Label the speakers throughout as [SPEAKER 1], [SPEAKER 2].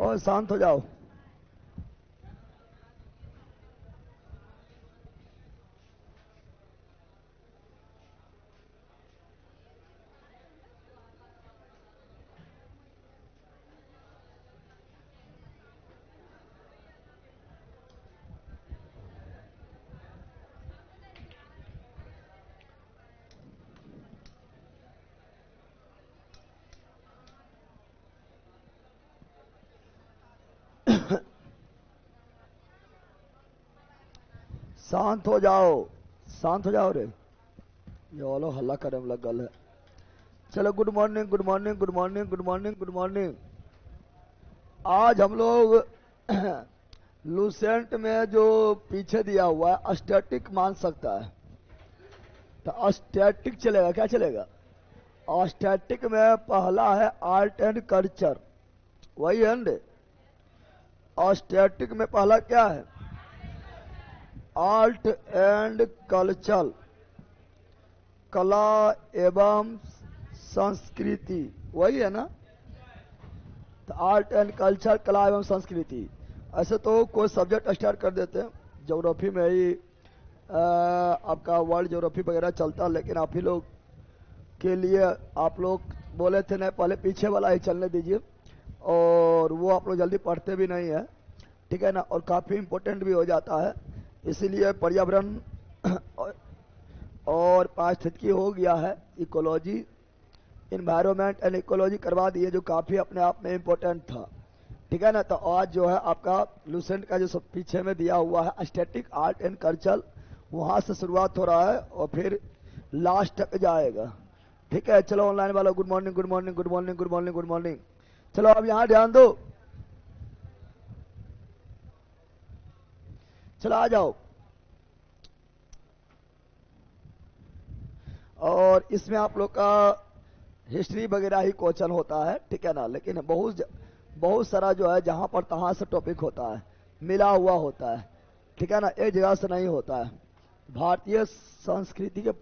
[SPEAKER 1] और शांत हो जाओ। शांत हो जाओ, शांत हो जाओ रे। ये वालों हल्ला करने में लग गल है। चलो, good morning, good morning, good morning, good morning, good morning. आज हम लोग लूसेंट में जो पीछे दिया हुआ है स्टैटिक मान सकता है, तो स्टैटिक चलेगा, क्या चलेगा? स्टैटिक में पहला है आर्ट एंड कल्चर, वही है ना? स्टैटिक में पहला क्या है? आर्ट एंड कल्चर, कला एवं संस्कृति, वही है ना? तो आर्ट एंड कल्चर, कला एवं संस्कृति। ऐसे तो कोई सब्जेक्ट स्टार्ट कर देते हैं, ज्योग्राफी में ही आपका वर्ल्ड ज्योग्राफी वगैरह चलता है, लेकिन आप ही लोग के लिए आप लोग बोले थे नहीं, पहले पीछे वाला ही चलने दीजिए, और वो आप लोग जल्दी पढ़ते भी नहीं है, ठीक है ना? और काफ़ी इम्पोर्टेंट भी हो जाता है, इसीलिए पर्यावरण और पारिस्थितिकी हो गया है, इकोलॉजी, इन्वायरमेंट एंड इकोलॉजी करवा दिए, जो काफ़ी अपने आप में इम्पोर्टेंट था, ठीक है ना? तो आज जो है आपका लूसेंट का जो सब पीछे में दिया हुआ है स्टैटिक आर्ट एंड कल्चर, वहाँ से शुरुआत हो रहा है और फिर लास्ट तक जाएगा, ठीक है? चलो ऑनलाइन वाला good morning, good morning, good morning, good morning, good morning. चलो अब यहाँ ध्यान दो, चलो आ जाओ। और इसमें आप लोग का हिस्ट्री वगैरह ही क्वेश्चन होता है, ठीक है ना? लेकिन बहुत सारा जो है जहां पर तहां से टॉपिक होता है, मिला हुआ होता है, ठीक है ना? एक जगह से नहीं होता है। भारतीय संस्कृति के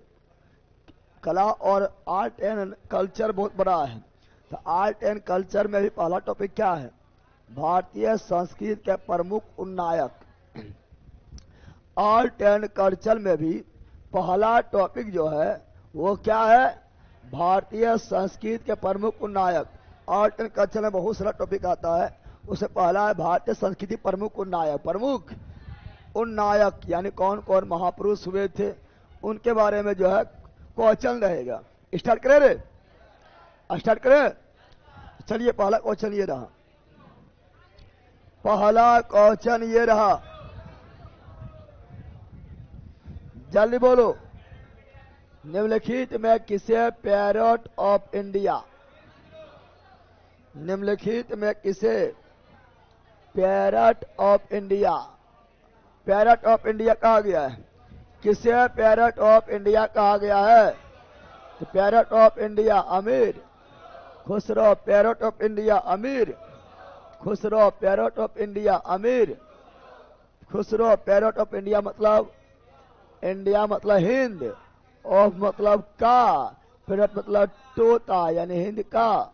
[SPEAKER 1] कला और आर्ट एंड कल्चर बहुत बड़ा है, तो आर्ट एंड कल्चर में भी पहला टॉपिक क्या है? भारतीय संस्कृति के प्रमुख उन्नायक। आर्ट एंड कल्चर में भी पहला टॉपिक जो है वो क्या है? भारतीय संस्कृति के प्रमुख उन्नायक। आर्ट एंड कल्चर में बहुत सारा टॉपिक आता है, उससे पहला है भारतीय संस्कृति प्रमुख उन्नायक। प्रमुख उन्नायक यानी कौन कौन महापुरुष हुए थे, उनके बारे में जो है क्वेश्चन रहेगा। स्टार्ट करें रे, स्टार्ट करें। चलिए, पहला क्वेश्चन ये रहा, पहला क्वेश्चन ये रहा, जल्दी बोलो। निम्नलिखित में किसे पैरट ऑफ इंडिया, निम्नलिखित में किसे parrot of India, parrot of India कहा गया है? किसे पैरट ऑफ इंडिया कहा गया है? तो पैरट ऑफ इंडिया अमीर खुसरो, पैरट ऑफ इंडिया अमीर खुसरो, पैरट ऑफ इंडिया अमीर खुसरो। पैरट ऑफ इंडिया मतलब, इंडिया मतलब हिंद, ऑफ मतलब का, पैरट मतलब तोता यानी हिंद का,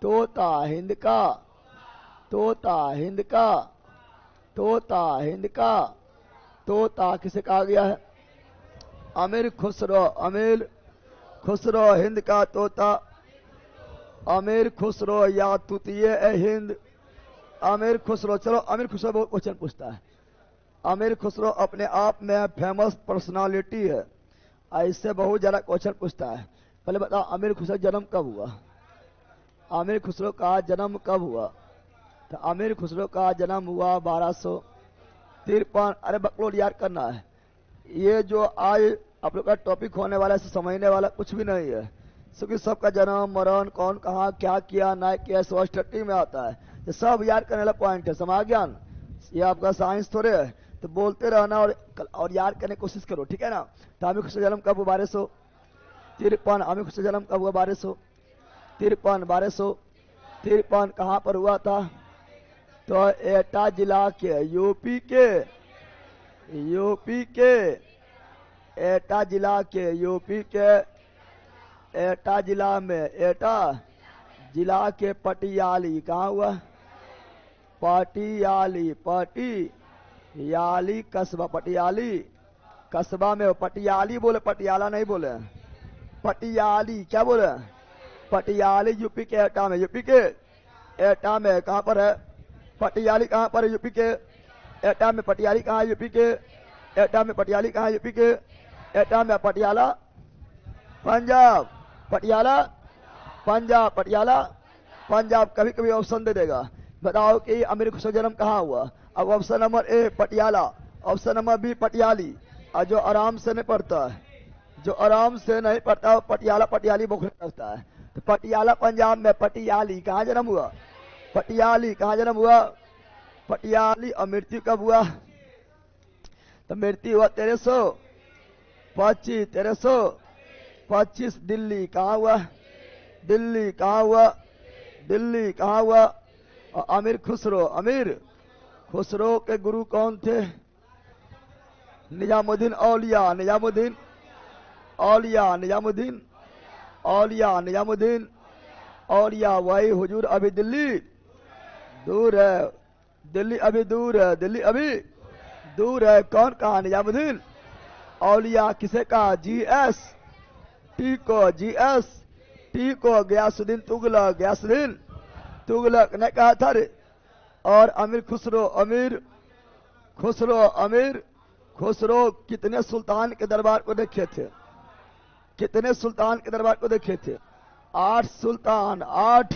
[SPEAKER 1] तोता हिंद का, तोता हिंद का, तोता हिंद का, तोता किसे कहा गया है? अमीर खुसरो, अमीर खुसरो हिंद का तोता, अमीर खुसरो या तुतिए ए हिंद, अमीर खुसरो। चलो, अमीर खुसरो बहुत क्वेश्चन पूछता है। अमीर खुसरो अपने आप में फेमस पर्सनालिटी है, ऐसे बहुत ज्यादा क्वेश्चन पूछता है। पहले बताओ, अमीर खुसरो जन्म कब हुआ? अमीर खुसरो का जन्म कब हुआ? तो अमीर खुसरो का जन्म हुआ 1253। अरे बकलोल याद करना है, ये जो आज आप लोग का टॉपिक होने वाला है समझने वाला कुछ भी नहीं है, क्योंकि सबका जन्म मरण कौन कहाँ क्या किया ना किया सब स्टडी में आता है, ये सब याद करने वाला पॉइंट है। समाज ज्ञान ये आपका साइंस थोड़े है, तो बोलते रहना और याद करने की कोशिश करो, ठीक है ना? तो अमीर खुसरो जन्म कब हुआ? 1253। अमीर खुसरो जन्म कब हुआ? 1253। 1253 कहाँ पर हुआ था? तो एटा जिला के, यूपी के एटा जिला के, यूपी के एटा जिला में, एटा जिला के पटियाली कहाँ हुआ? पटियाली, पटियाली कस्बा, पटियाली कस्बा में पटियाली बोले, पटियाला नहीं बोले, पटियाली क्या बोले? पटियाली यूपी के एटा में, यूपी के एटा में। कहां पर है पटियाली? कहां पर है? यूपी के एटा में। पटियाली कहां है? यूपी के एटा में। पटियाली कहां है? यूपी के एटा में। पटियाला पंजाब, पटियाला पंजाब, पटियाला पंजाब। कभी कभी ऑप्शन दे देगा, बताओ कि अमीर खुसरो जन्म कहाँ हुआ? अब option number A Patiala, option number B Patiali. और जो आराम से नहीं पढ़ता है, जो आराम से नहीं पढ़ता वो पटियाला पटियाली बोलने लगता है। तो पटियाला पंजाब में, पटियाली कहाँ जन्म हुआ? पटियाली कहाँ जन्म हुआ? पटियाली। और मृत्यु कब हुआ? तो मृत्यु हुआ 1325, 1325। दिल्ली कहाँ हुआ? दिल्ली कहाँ हुआ? दिल्ली कहाँ हुआ? और अमीर खुसरो, अमीर खुसरो के गुरु कौन थे? निजामुद्दीन औलिया, निजामुद्दीन औलिया, निजामुद्दीन औलिया, निजामुद्दीन औलिया। वही हुजूर। अभी दिल्ली दूर है, दिल्ली अभी दूर है, दिल्ली अभी दूर है। कौन कहा? निजामुद्दीन औलिया। किसे कहा? GS टी को, GS टी को गयासुद्दीन तुगलक, गयासुद्दीन तुगलक ने कहा था रे। और अमीर खुसरो, अमीर खुसरो, अमीर खुसरो कितने सुल्तान के दरबार को देखे थे? कितने सुल्तान के दरबार को देखे थे? 8 सुल्तान, 8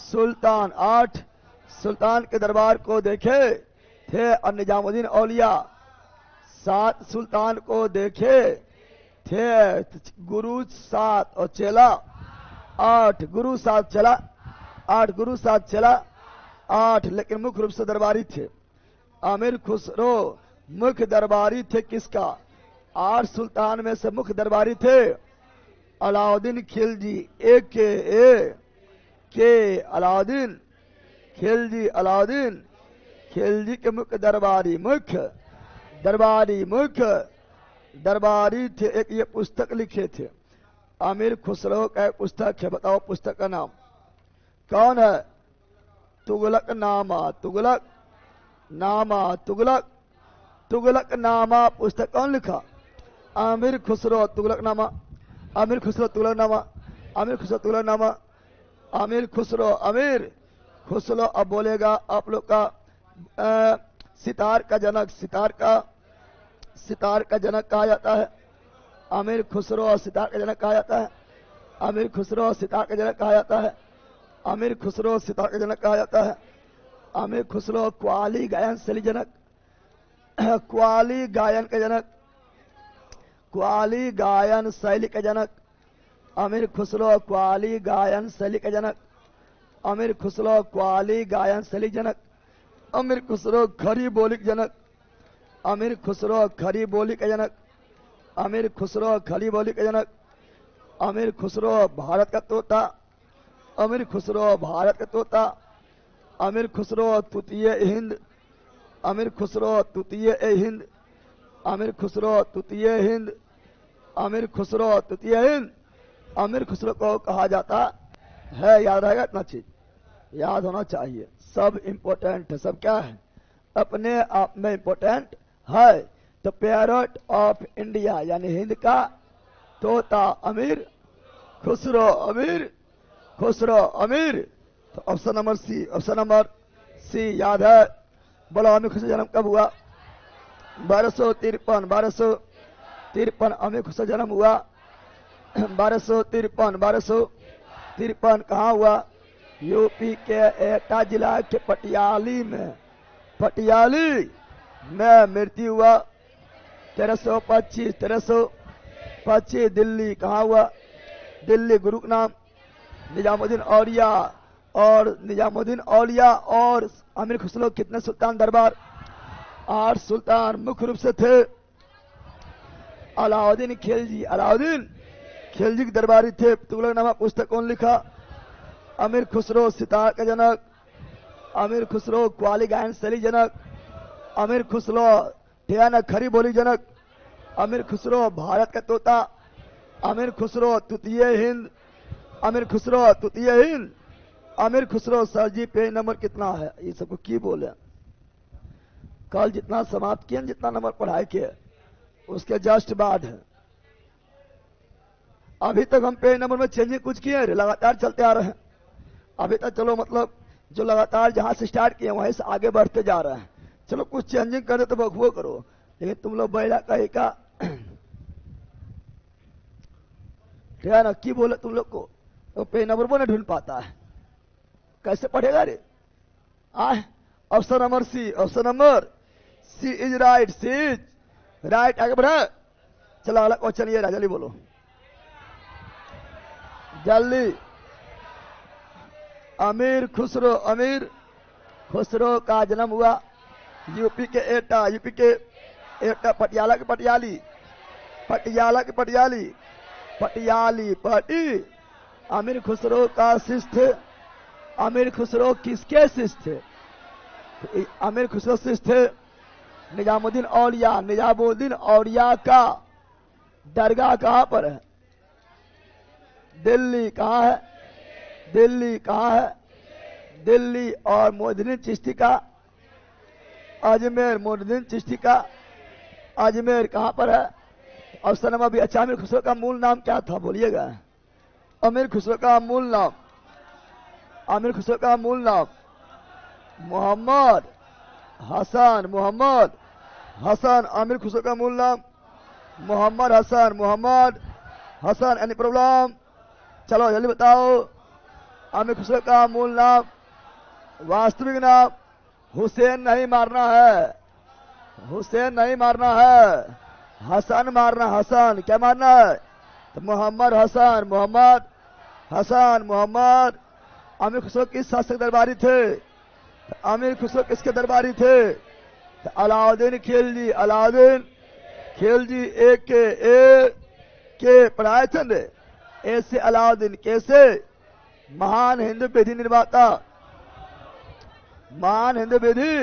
[SPEAKER 1] सुल्तान, 8 सुल्तान के दरबार को देखे थे। और निजामुद्दीन औलिया 7 सुल्तान को देखे थे। गुरु 7 और चेला 8, गुरु 7 चला 8, गुरु 7 चला 8। लेकिन मुख्य रूप से दरबारी थे। अमीर खुसरो मुख्य दरबारी थे किसका? 8 सुल्तान में से मुख्य दरबारी थे अलाउद्दीन खिलजी, के अलाउद्दीन खिलजी, अलाउद्दीन खिलजी के मुख्य दरबारी, मुख्य दरबारी, मुख्य दरबारी थे। एक ये पुस्तक लिखे थे अमीर खुसरो का, पुस्तक है। बताओ पुस्तक का नाम कौन है? तुगलक नामा, तुगलक नामा, तुगलक तुगलक नामा पुस्तक कौन लिखा? आमिर खुसरो। तुगलक नामा, आमिर खुसरो, तुगलक नामा, आमिर खुसरो, तुगलक नामा, आमिर खुसरो, अमीर खुसरो। अब बोलेगा आप लोग का सितार का जनक, सितार का जनक कहा जाता है अमीर खुसरो। सितार का जनक कहा जाता है अमीर खुसरो। सितार का जनक कहा जाता है अमीर खुसरो। सितार का जनक कहा जाता है अमीर खुसरो। क्वाली गायन शैली जनक, क्वाली गायन का जनक, क्वाली गायन शैली का जनक अमीर खुसरो। क्वाली गायन शैली का जनक अमीर खुसरो। क्वाली गायन शैली जनक अमीर खुसरो। खरी बोली का जनक अमीर खुसरो। खरी बोली का जनक अमीर खुसरो। खरी बोली का जनक अमीर खुसरो। भारत का तोता अमीर खुसरो। भारत का तोता अमीर खुसरो। तृतीय हिंद अमीर खुसरो। तृतीय हिंद अमीर खुसरो। तृतीय हिंद अमीर खुसरो। तृतीय हिंद अमीर खुसरो को कहा जाता है। याद रहेगा इतना चीज, याद होना चाहिए। सब इंपॉर्टेंट है, सब क्या है? अपने आप में इंपॉर्टेंट है। तो पैरट ऑफ इंडिया यानी हिंद का तोता अमीर खुसरो, अमीर खुसरो, अमीर। तो option number C, option number C याद है। बोलो अमीर खुसरो जन्म कब हुआ? 1253, 1253 अमीर खुसरो जन्म हुआ 1253, 1253 कहाँ हुआ? यूपी के एटा जिला के पटियाली में, पटियाली में मृत्यु हुआ 1325, 1325। दिल्ली कहाँ हुआ? दिल्ली। गुरु का नाम निजामुद्दीन औलिया। और निजामुद्दीन औलिया और अमीर खुसरो कितने सुल्तान दरबार? 8 सुल्तान मुख्य रूप से थे अलाउद्दीन खिलजी, अलाउद्दीन खिलजी के दरबारी थे। तुगलकनामा पुस्तक कौन लिखा? अमीर खुसरो। सितार का जनक अमीर खुसरो। क्वाली गायन शैली जनक अमीर खुसरो। ठियाना खरी बोली जनक अमीर खुसरो। भारत का तोता अमीर खुसरो। तृतीय हिंद अमीर खुसरो। तृतीय हिंद अमीर खुसरो सर जी पेज नंबर कितना है? ये सबको की बोले कल जितना समाप्त किए जितना नंबर पढ़ाई किए उसके जस्ट बाद है। अभी तक हम पेज नंबर में चेंजिंग कुछ किए लगातार चलते आ रहे हैं। अभी तक चलो मतलब जो लगातार जहां से स्टार्ट किए वहीं से आगे बढ़ते जा रहे हैं। चलो कुछ चेंजिंग करे तो बखुओ करो, लेकिन तुम लोग बैला कहे का क्या ना की बोले तुम लोग को तो पेज नंबर वो नहीं ढूंढ पाता है, कैसे पढ़ेगा रे? Option number C, option number C is right, C is right. आगे बढ़ा, चलो अगला क्वेश्चन ये जल्दी बोलो जल्दी। अमीर खुसरो का जन्म हुआ यूपी के एटा पटियाला के पटियाली पटी। अमीर खुसरो का शिष्य, अमीर खुसरो किसके शिष्य थे? अमीर खुसरो शिष्य थे निजामुद्दीन औलिया। निजामुद्दीन औलिया का दरगाह कहां पर है? दिल्ली। कहां है? दिल्ली। कहां है? दिल्ली। और मोइनुद्दीन चिश्ती का अजमेर। मोइनुद्दीन चिश्ती का अजमेर कहां पर है? ऑप्शन नंबर भी। अच्छा, अमीर खुसरो का मूल नाम क्या था बोलिएगा? अमीर खुसरो का मूल नाम, अमीर खुसरो का मूल नाम मोहम्मद हसन। मोहम्मद हसन। अमीर खुसरो का मूल नाम मोहम्मद हसन। मोहम्मद हसन। Any problem? चलो जल्दी बताओ। अमीर खुसरो का मूल नाम, वास्तविक नाम हुसैन नहीं मारना है, हुसैन नहीं मारना है, हसन मारना। हसन क्या मारना है? तो मोहम्मद हसन। मोहम्मद हसन। मोहम्मद। अमीर खुसरो किस शासक दरबारी थे? तो अमीर खुसरो किसके दरबारी थे? तो अलाउद्दीन खिलजी। अलाउद्दीन खिलजी। ए के पढ़ाए चंद ऐसे अलाउद्दीन कैसे? महान हिंदू विधि निर्माता। महान हिंदू विधि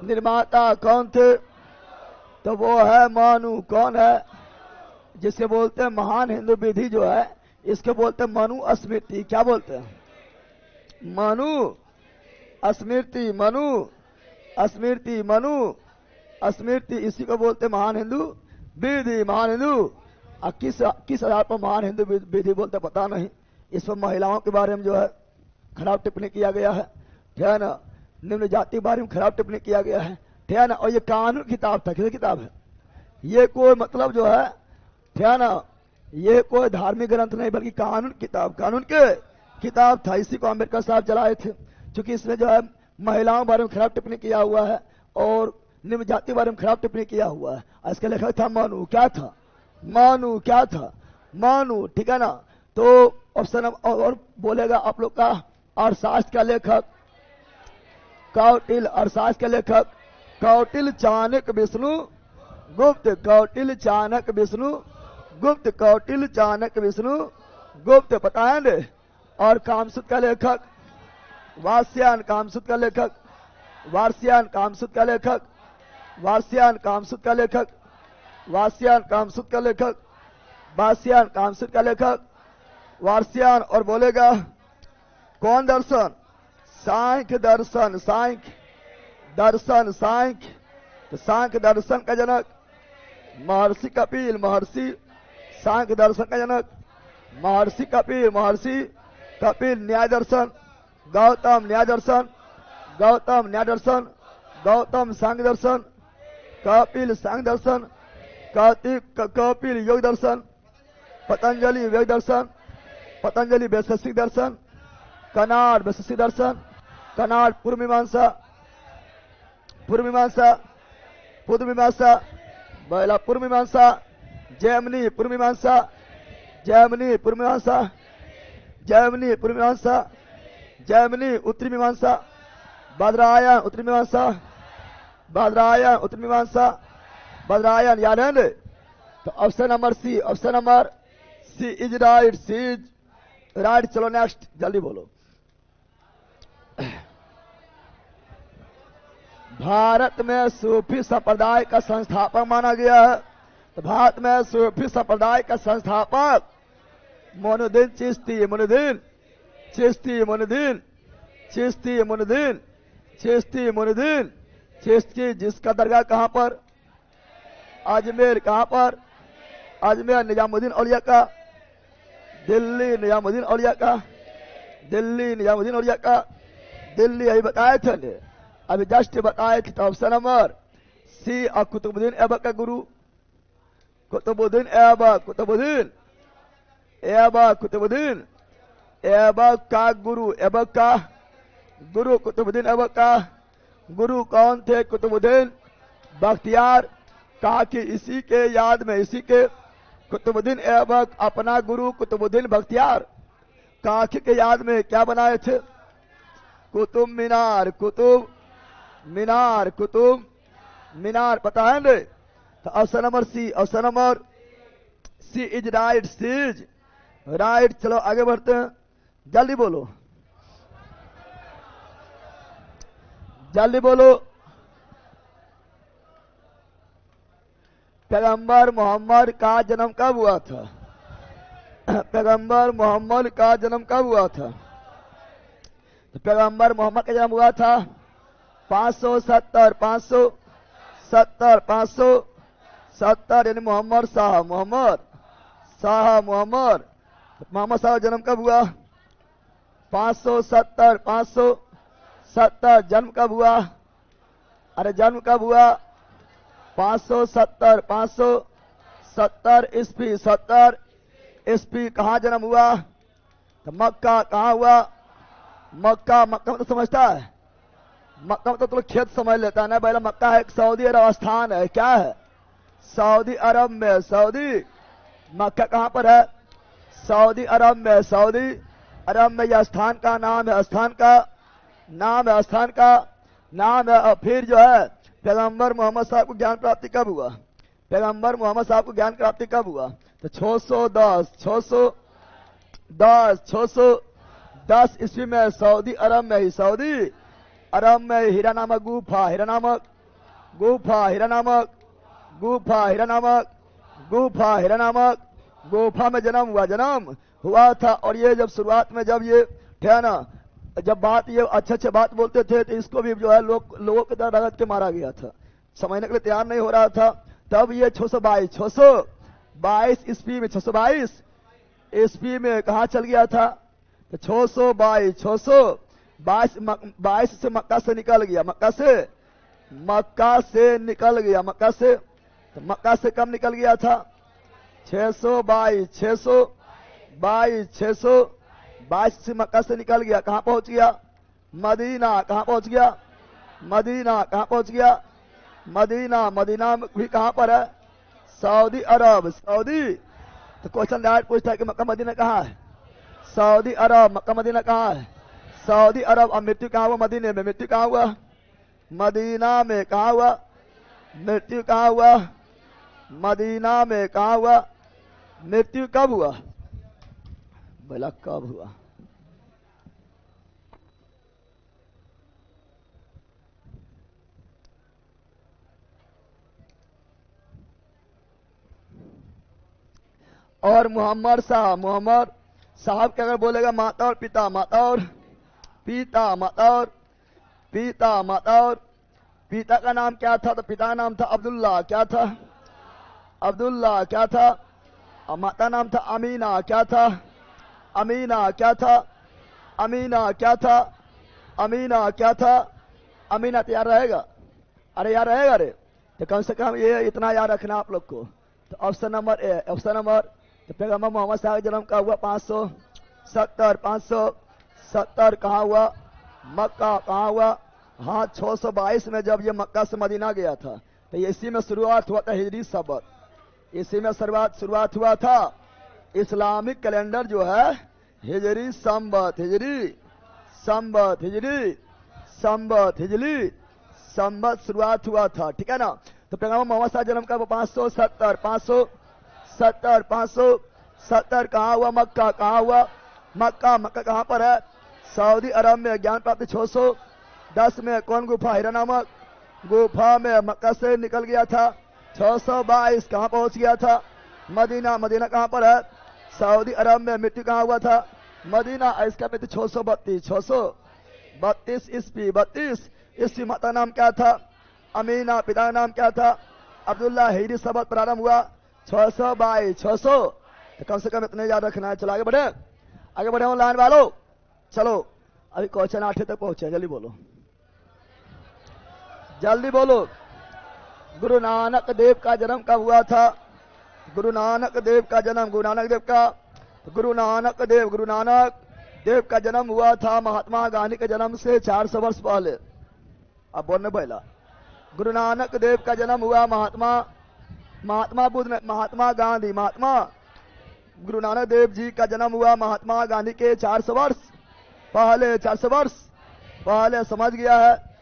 [SPEAKER 1] निर्माता कौन थे? तो वो है मानू। कौन है? जिसे बोलते हैं महान हिंदू विधि जो है इसके बोलते हैं मनु स्मृति। क्या बोलते हैं? मनु स्मृति। मनु स्मृति। मनु स्मृति इसी को बोलते महान हिंदू विधि। महान हिंदू किस आधार पर महान हिंदू विधि बोलते पता नहीं। इस पर महिलाओं के बारे में जो है खराब टिप्पणी किया गया है, ठीक है ना? निम्न जाति के बारे में खराब टिप्पणी किया गया है, ठीक है ना? और ये कानून किताब था। किस किताब है ये? कोई मतलब जो है, ठीक है ना, ये कोई धार्मिक ग्रंथ नहीं बल्कि कानून किताब, कानून के किताब था। इसी को अम्बेडकर साहब चलाए थे, क्योंकि इसमें जो है महिलाओं के बारे में खराब टिप्पणी किया हुआ है और निम्न जाति के बारे में खराब टिप्पणी किया हुआ है। इसका लेखक था मानू। क्या था? मानू। क्या था? मानू, ठीक है ना? तो ऑप्शन और बोलेगा आप लोग का अर्थशास्त्र का लेखक कौटिल्य। अर्थशास्त्र के लेखक कौटिल्य चाणक्य विष्णु गुप्त। कौटिल्य चाणक्य विष्णु गुप्त। कौटिल्य चाणक्य विष्णु गुप्त, पता है ना? और कामसूत्र का लेखक वात्स्यायन। कामसूत्र का लेखक वात्स्यायन। कामसूत्र का लेखक वात्स्यायन। कामसूत्र का लेखक वात्स्यायन। कामसूत्र का लेखक वात्स्यायन। कामसूत्र का लेखक वात्स्यायन। और बोलेगा कौन दर्शन? सांख्य दर्शन। सांख्य दर्शन। सांख्य, तो सांख्य दर्शन का जनक महर्षि कपिल। महर्षि सांख्य दर्शन का जनक महर्षि कपिल। महर्षि कपिल। न्याय दर्शन गौतम। न्याय दर्शन गौतम। न्याय दर्शन गौतम। सांख्य दर्शन कपिल। सांख्य दर्शन कपिल। योग दर्शन पतंजलि। योग दर्शन पतंजलि। वैशेषिक दर्शन कनाड। वैशेषिक दर्शन कनाड। पूर्व मीमांसा। पूर्व मीमांसा। पूर्व मीमांसा। पहला पूर्व मीमांसा। जैमिनी। पूर्व मीमांसा। जैमिनी। पूर्व मीमांसा। जैमिनी। पूर्व मीमांसा। जैमिनी। उत्तरी मीमांसा। बादरायण। उत्तरी मीमांसा। बादरायण। उत्तरी मीमांसा। बादरायण। याद है ना? तो option number C. Option number C is right. C is right. चलो नेक्स्ट जल्दी बोलो। भारत में सूफी संप्रदाय का संस्थापक माना गया है। तो भारत में सूफी संप्रदाय का संस्थापक मोइनुद्दीन चिश्ती। मोइनुद्दीन चिश्ती मुनुद्दीन, चिश्ती मुनुद्दीन, चिश्ती मुनुद्दीन, चिश्ती। जिसका दरगाह कहां पर? अजमेर। कहां पर? अजमेर। निजामुद्दीन औलिया का? दिल्ली। निजामुद्दीन औलिया का? दिल्ली। निजामुद्दीन औलिया का? दिल्ली। अभी बताए थे, अभी जस्ट बताए थे। तो ऑप्शन नंबर सी, और कुतुबुद्दीन ऐबक का गुरु, कुतुबुद्दीन ऐबक, कुतुबुद्दीन ऐबक, कुतुबुद्दीन ऐबक का गुरु, ऐबक का गुरु, कुतुबुद्दीन ऐबक का गुरु कौन थे? कुतुबुद्दीन बख्तियार। कहा कि इसी के याद में, इसी के कुतुबुद्दीन ऐबक अपना गुरु कुतुबुद्दीन बख्तियार काकी के याद में क्या बनाए थे? कुतुब मीनार, कुतुब मीनार, कुतुब मीनार। पता है ना? तो option number C, option number C is right, C is right. चलो आगे बढ़ते हैं, जल्दी बोलो, जल्दी बोलो। पैगंबर मोहम्मद का जन्म कब हुआ था? पैगंबर मोहम्मद का जन्म कब हुआ था? तो पैगंबर मोहम्मद का जन्म हुआ था 570, 570, 570, यानी मोहम्मद शाह, मोहम्मद शाह, मोहम्मद शाह जन्म कब हुआ? 570, 570। जन्म कब हुआ? अरे जन्म कब हुआ? 570, 570 ईस्वी, 70 ईस्वी। कहाँ जन्म हुआ? तो मक्का। कहाँ हुआ? मक्का। मक्का में तो समझता है? मक्का में तो तुम खेत समझ लेता है ना। पहले मक्का है एक सऊदी अरब स्थान है। क्या है? सऊदी अरब में, सऊदी। मक्का कहाँ पर है? सऊदी अरब में, सऊदी अरब में। यह स्थान का नाम है, स्थान का नाम है, स्थान का नाम है। और फिर जो है पैगंबर मोहम्मद साहब को ज्ञान प्राप्ति कब हुआ? पैगंबर मोहम्मद साहब को ज्ञान प्राप्ति कब हुआ? तो 610, 610, 610 ईस्वी में सऊदी अरब में ही, सऊदी अरब में हीरा नामक गुफा, हीरा नामक गुफा, हीरा नामक गुफा, हीरा नामक गुफा, हीरा नामक गुफा में जन्म हुआ, जन्म हुआ था। और ये जब शुरुआत में जब ये थे ना, जब बात ये अच्छे अच्छे बात बोलते थे तो इसको भी जो है लोगों के द्वारा रगड़ के मारा गया था, समझने के लिए तैयार नहीं हो रहा था। तब ये 622 ईस्वी में, 622 ईस्वी में कहा चल गया था? तो 622 से मक्का से निकल गया, मक्का से निकल गया, मक्का से। तो मक्का से कब निकल गया था? 622 से मक्का से निकल गया। कहां पहुंच गया? मदीना। कहां पहुंच गया? मदीना। कहां पहुंच गया? मदीना। मदीना भी कहां पर है? सऊदी अरब, सऊदी। तो क्वेश्चन डायरेक्ट पूछता है कि मक्का मदीना कहां है? सऊदी अरब। मक्का मदीना कहां है? सऊदी अरब। और मृत्यु कहां हुआ? मदीने में। मृत्यु कहां हुआ? मदीना में। कहां हुआ? मृत्यु कहां हुआ? मदीना में। कहां हुआ? मृत्यु कब हुआ? भला कब हुआ? और मोहम्मद साहब के अगर बोलेगा माता और पिता, माता और पिता, माता और पिता, माता और पिता का नाम क्या था? तो पिता का नाम था अब्दुल्ला। क्या था? अब्दुल्ला। क्या था? और माता नाम था अमीना। क्या था? अमीना। क्या था? अमीना। क्या था? अमीना। क्या था? अमीना। तो याद रहेगा? अरे याद रहेगा रे? तो कम से कम ये इतना याद रखना आप लोग को। तो option number A, option number. तो पैगंबर मोहम्मद साहब का जन्म का हुआ 570, 570। कहाँ हुआ? मक्का। कहाँ हुआ? हाँ 622 में जब ये मक्का से मदीना गया था। तो इसी में शुरुआत हुआ था हिजरी सबत, इसी में शुरुआत हुआ था। इस्लामिक कैलेंडर जो है हिजरी संबत, हिजरी संबत, हिजरी संबत, हिजरी संबत शुरुआत हुआ था। ठीक है ना? तो पैगंबर मोहम्मद साहब जन्म का 570, 570, 570। कहाँ हुआ? मक्का। कहाँ हुआ? मक्का। मक्का कहाँ पर है? सऊदी अरब में। ज्ञान प्राप्ति 610 में कौन गुफा? हीरा नामक गुफा में मक्का से निकल गया था। 622 कहाँ पहुंच गया था? मदीना। मदीना कहाँ पर है? सऊदी अरब में। मृत्यु कहाँ हुआ था? मदीना इसका में 632 ईस्वी 32 ईस्वी। माता नाम क्या था? अमीना। पिता नाम क्या था? अब्दुल्ला। हिजरी सबक प्रारंभ हुआ 622 600। तो कम से कम इतने याद रखना है। चलो आगे बढ़े, आगे बढ़े ऑनलाइन वालों। चलो अभी क्वेश्चन 8 तक पहुंचे, जल्दी बोलो, जल्दी बोलो। गुरु नानक देव का जन्म कब हुआ था? गुरु नानक देव का जन्म, गुरु नानक देव का जन्म हुआ था महात्मा गांधी के जन्म से 400 वर्ष पहले। अब बोलने पहला गुरु नानक देव का जन्म हुआ महात्मा गुरु नानक देव जी का जन्म हुआ महात्मा गांधी के 400 वर्ष पहले। 400 वर्ष पहले समझ गया है।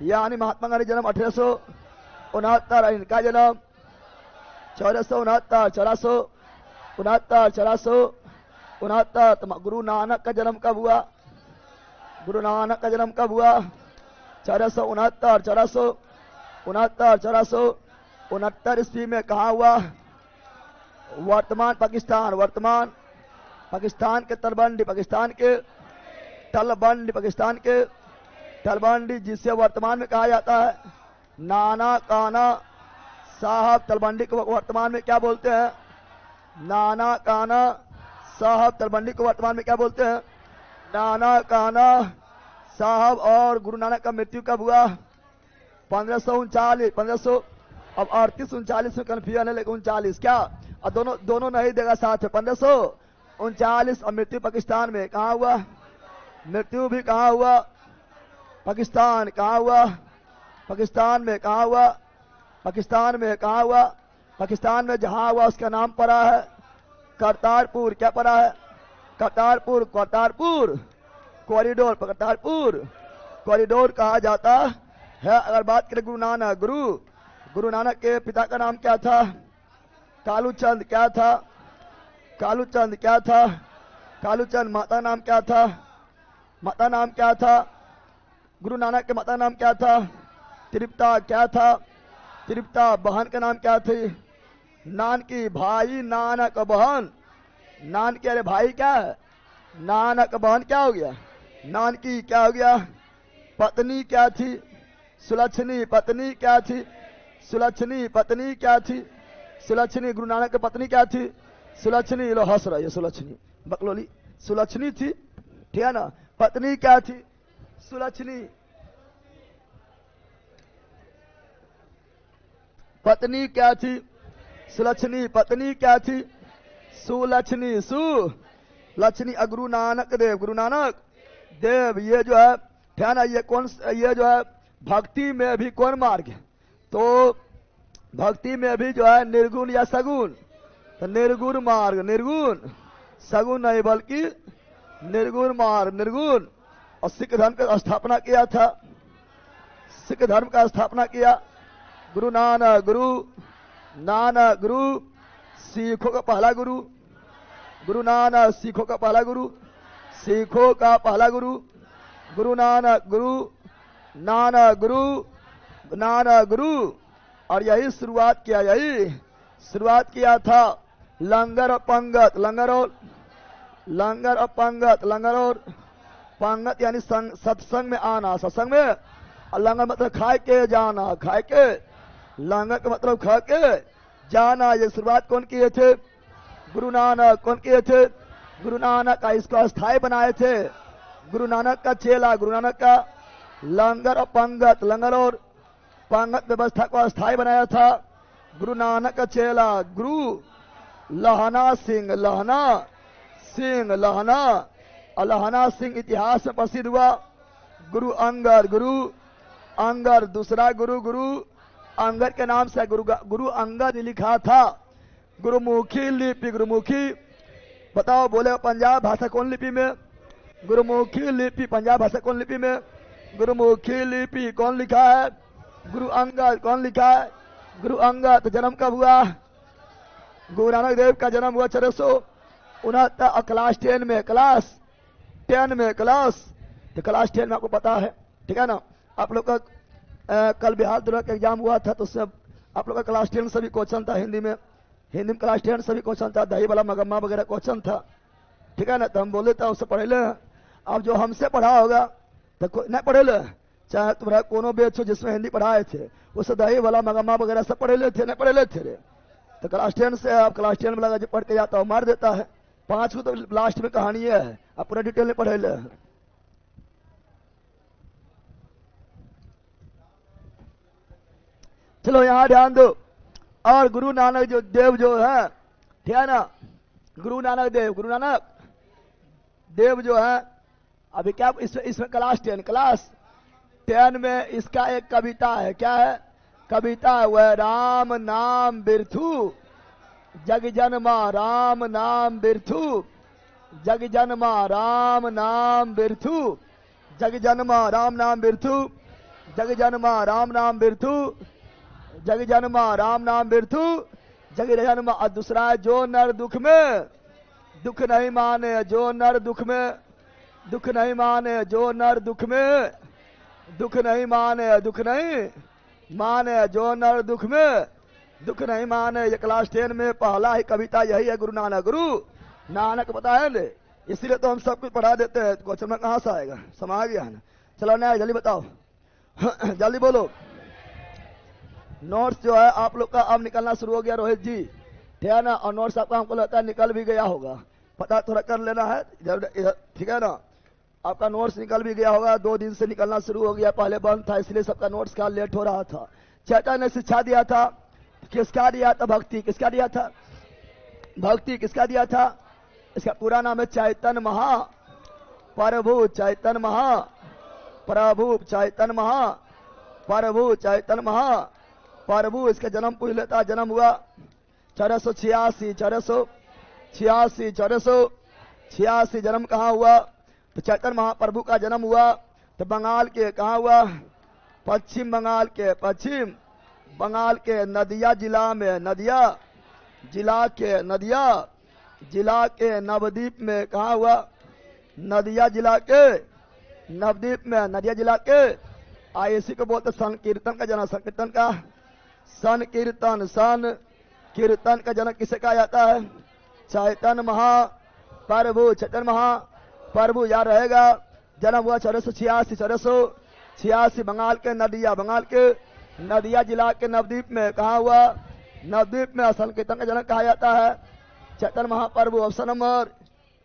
[SPEAKER 1] यानी महात्मा गांधी जन्म 1869, इनका जन्म 1469। गुरु नानक का जन्म कब हुआ? 469 ईस्वी में कहा हुआ? वर्तमान पाकिस्तान के तलबंडी, जिसे वर्तमान में कहा जाता है नाना काना साहब। तलबंडी को वर्तमान में क्या बोलते हैं? नाना काना साहब। तलबंडी को वर्तमान में क्या बोलते हैं? नाना काना साहब। और गुरु नानक का मृत्यु कब हुआ? 1539। अब 38 39 में कन्फ्यूजन है, लेकिन 39 क्या? और दोनों नहीं देगा साथ है। 1539। और मृत्यु पाकिस्तान में कहा हुआ? मृत्यु भी कहा हुआ? पाकिस्तान। कहा हुआ? पाकिस्तान में कहा हुआ? पाकिस्तान में जहां हुआ उसका नाम पड़ा है करतारपुर। क्या पड़ा है? करतारपुर कॉरिडोर। कॉरिडोर कहा जाता है। अगर बात करें गुरु नानक के पिता का नाम क्या था? कालूचंद। क्या था? कालूचंद। माता नाम क्या था? गुरु नानक के माता नाम क्या था? तृप्ता। क्या था? तृप्ता। बहन का नाम क्या थी? नानकी। भाई नानक बहन। नानकी अरे भाई क्या है? नानक बहन क्या हो गया? नानकी। क्या हो गया? पत्नी क्या थी? सुलक्षणी। पत्नी क्या थी? सुलक्षणी। गुरु नानक की पत्नी क्या थी? सुलक्षणी। लो हंस रहा है सुलक्षणी, बकलोली सुलक्षणी थी, ठीक है ना। पत्नी क्या थी? सुलक्षणी। पत्नी क्या थी? सुलक्षणी। पत्नी क्या थी? सुलक्षणी। सुलक्षणी। गुरु नानक देव ये जो है ध्यान, ये जो है भक्ति में भी कौन मार्ग है? तो भक्ति में भी जो है निर्गुण या सगुण? तो निर्गुण मार्ग। निर्गुण, सगुण नहीं बल्कि निर्गुण मार्ग। निर्गुण। और सिख धर्म का स्थापना किया गुरु नानक। गुरु सिखों का पहला गुरु। गुरु नानक सिखों का पहला गुरु। गुरु नानक गुरु। और यही शुरुआत किया था लंगर और पंगत यानी सत्संग में आना। सत्संग में, और लंगर मतलब खाए के जाना। लंगर का मतलब खा के जाना। ये शुरुआत कौन किए थे? गुरु नानक। कौन किए थे? गुरु नानक का। इसको अस्थायी बनाए थे गुरु नानक का चेला। गुरु नानक का लंगर और पंगत व्यवस्था को अस्थायी बनाया था गुरु नानक का चेला गुरु लहना सिंह। और लहना सिंह इतिहास में प्रसिद्ध हुआ। गुरु अंगद दूसरा गुरु अंगद के नाम से गुरु अंगद लिखा था। गुरुमुखी लिपि। बताओ, बोले पंजाब भाषा कौन लिपि में? गुरुमुखी लिपि। पंजाब भाषा कौन लिपि में? गुरुमुखी लिपि। कौन लिखा है? गुरु अंगद। कौन लिखा है? गुरु अंगद। जन्म कब हुआ? गुरु नानक देव का जन्म हुआ 1469। क्लास 10 में क्लास 10 में आपको पता है, ठीक है ना। आप लोग का कल बिहार दुर्गा का एग्जाम हुआ था, तो उसमें आप लोग का क्लास 10 सभी क्वेश्चन था। हिंदी में क्लास 10 सभी क्वेश्चन था। दही वाला मगम्मा वगैरह क्वेश्चन था। ठीक है ना, तो हम बोले तो उससे पढ़े ले। अब जो हमसे पढ़ा होगा तो नहीं पढ़े ले, चाहे तुम्हारा कोनो बेच हो जिसमें हिंदी पढ़ाए थे, उससे दही वाला मगमा वगैरह सब पढ़े ले थे, नहीं पढ़े ले थे रे। तो क्लास 10 से अब क्लास 10 में लगा जो पढ़ के जाता है मार देता है। 5 को तो लास्ट में कहानी है, अब पूरा डिटेल में पढ़े ले। चलो यहां ध्यान दो। और गुरु नानक जो देव जो है, ठीक है ना, गुरु नानक देव जो है, अभी क्या इसमें क्लास 10 में इसका एक कविता है। क्या है कविता? वह राम नाम बिरथु जग जन्मा, राम नाम बिरथु जग जन्मा, राम नाम बिरथु जग जन्मा, राम नाम बिरथु जग जन्मा, राम नाम बिरथु जग जन्मा, राम नाम बिरथु जग जन्मा। और दूसरा है जो नर दुख में दुख नहीं माने, जो नर दुख में दुख नहीं माने, जो नर दुख में दुख नहीं माने, दुख नहीं माने, जो नर दुख में दुख नहीं माने। ये क्लास 10 में पहला ही कविता यही है, गुरु नानक पता है ले, इसीलिए तो हम सब कुछ पढ़ा देते हैं। क्वेश्चन में कहाँ से आएगा, समा गया है ना। चलो नया जल्दी बताओ जल्दी बोलो। नोट्स जो है आप लोग का अब निकलना शुरू हो गया रोहित जी, ठीक है ना। और नोट्स आपका हमको लगता है निकल भी गया होगा, पता थोड़ा कर लेना है इधर, ठीक है ना। आपका नोट्स निकल भी गया होगा, 2 दिन से निकलना शुरू हो गया, पहले बंद था इसलिए सबका नोट्स का लेट हो रहा था। चैतन्य ने शिक्षा दिया था, किसका दिया था? भक्ति। किसका दिया था? भक्ति। किसका दिया था? इसका पूरा नाम है चैतन्य महाप्रभु, चैतन्य महाप्रभु, चैतन्य महाप्रभु, चैतन्य महाप्रभु। इसका जन्म पूछ लेता, जन्म हुआ 1486 जन्म कहाँ हुआ? तो चैतन्य महाप्रभु का जन्म हुआ तो बंगाल के कहाँ हुआ? पश्चिम बंगाल के नदिया जिला में, नदिया जिला के नवद्वीप में कहाँ हुआ? नदिया जिला के नवद्वीप में, नदिया जिला के। इसी को बोलते संकीर्तन का जन्म, संकीर्तन का जन्म किसे कहा जाता है? चैतन्य महाप्रभु याद रहेगा। जन्म हुआ 1486 बंगाल के नदिया जिला के नवद्वीप में। कहा हुआ? नवद्वीप में। संकीर्तन का जन्म कहा जाता है Chaitanya Mahaprabhu. Option number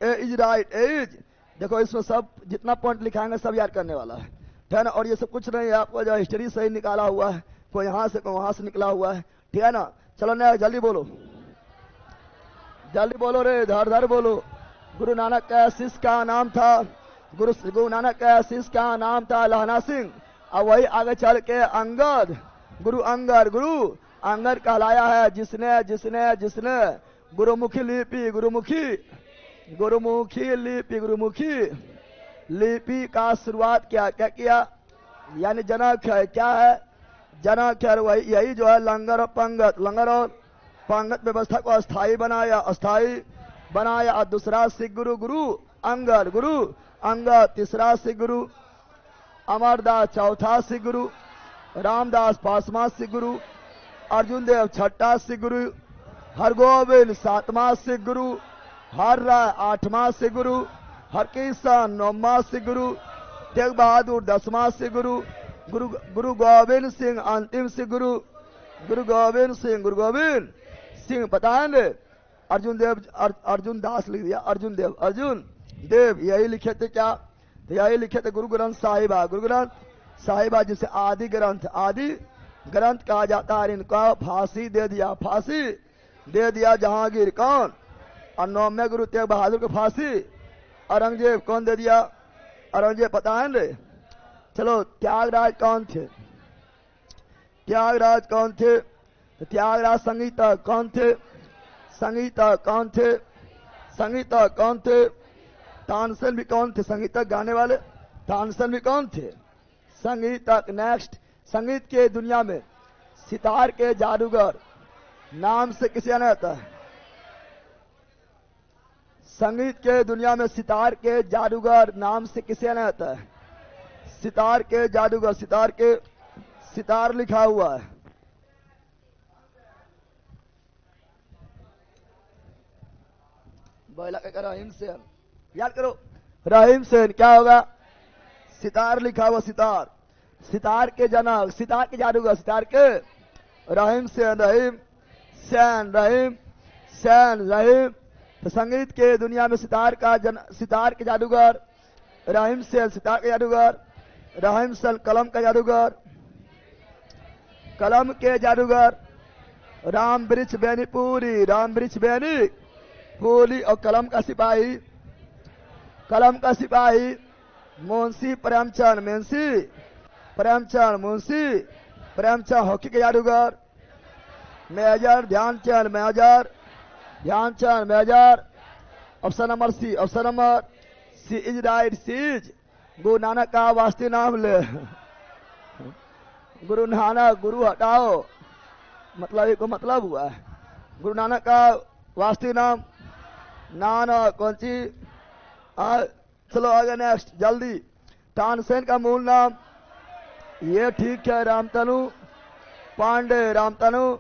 [SPEAKER 1] A is right. एज देखो इसमें सब जितना पॉइंट लिखाएंगे सब याद करने वाला है, ठीक है ना। और ये सब कुछ नहीं है, आपको जो हिस्ट्री सही निकाला हुआ है, कोई यहाँ से कोई वहां से निकला हुआ है, ठीक है ना। चलो नया जल्दी बोलो रे, धर बोलो। गुरु नानक का शिष्य का नाम था गुरु नानक का शिष्य का नाम था लहना सिंह। और वही आगे चल के गुरु अंगद कहलाया है, जिसने गुरुमुखी लिपि का शुरुआत क्या किया? यानी जनक है। क्या है? जनक है। वही यही जो है लंगर और पंगत व्यवस्था को अस्थाई बनाया। और दूसरा सिख गुरु अंगद, तीसरा सिख गुरु अमरदास, चौथा सिख गुरु रामदास, पांचवा सिख गुरु अर्जुन देव, छठा सिख गुरु हरगोविंद, सातवां सिख गुरु हर राय, आठवां सिख गुरु हरकिशन, नौवां सिख गुरु तेग बहादुर, 10वां सिख गुरु गोविंद सिंह, अंतिम सिख गुरु गोविंद सिंह। पता है अर्जुन दास लिख दिया, अर्जुन देव यही लिखे थे। क्या? तो यही लिखे थे गुरु ग्रंथ साहिबा, जिसे आदि ग्रंथ कहा जाता है। इनका फांसी दे दिया जहांगीर। कौन? और 9वें गुरु तेग बहादुर को फांसी औरंगजेब कौन दे दिया? औरंगजेब। पता है रे। चलो त्यागराज कौन थे? तो त्यागराज संगीतक कौन थे? तानसेन भी कौन थे? संगीतक गाने वाले तानसेन भी कौन थे? संगीतक। नेक्स्ट, संगीत के दुनिया में सितार के जादूगर नाम से किसे जाना जाता है? संगीत के दुनिया में सितार के जादूगर नाम से किसे जाना जाता है? सितार के जादूगर, सितार लिखा हुआ है। बोला क्या करा? हिंद से याद करो, रहीम सेन क्या होगा? सितार लिखा हुआ, सितार, सितार के जनक, सितार के जादूगर, सितार के रहीम सेन, रहीम सेन, रहीम सेन, रहीम। तो संगीत के दुनिया में सितार का सितार के जादूगर रहीम सेन, सितार के जादूगर रहीम सेन, कलम का जादूगर, कलम के जादूगर राम वृक्ष बेनी पूरी, राम वृक्ष बेनी पूरी। और कलम का सिपाही, कलम का सिपाही मुंशी प्रेमचंद, मुंशी प्रेमचंद, मुंशी प्रेमचंद। हॉकी के जादूगर major Dhyanchand, major Dhyanchand, major. Option number C, option number C is right, C is. Guru Nanak का वास्तविक नाम ले, गुरु नानक, गुरु हटाओ, मतलब एक मतलब हुआ है। गुरु नानक का वास्तविक नाम नानक, कौन सी? चलो आगे नेक्स्ट जल्दी। तानसेन का मूल नाम, ये ठीक है, रामतनु पांडे, रामतनु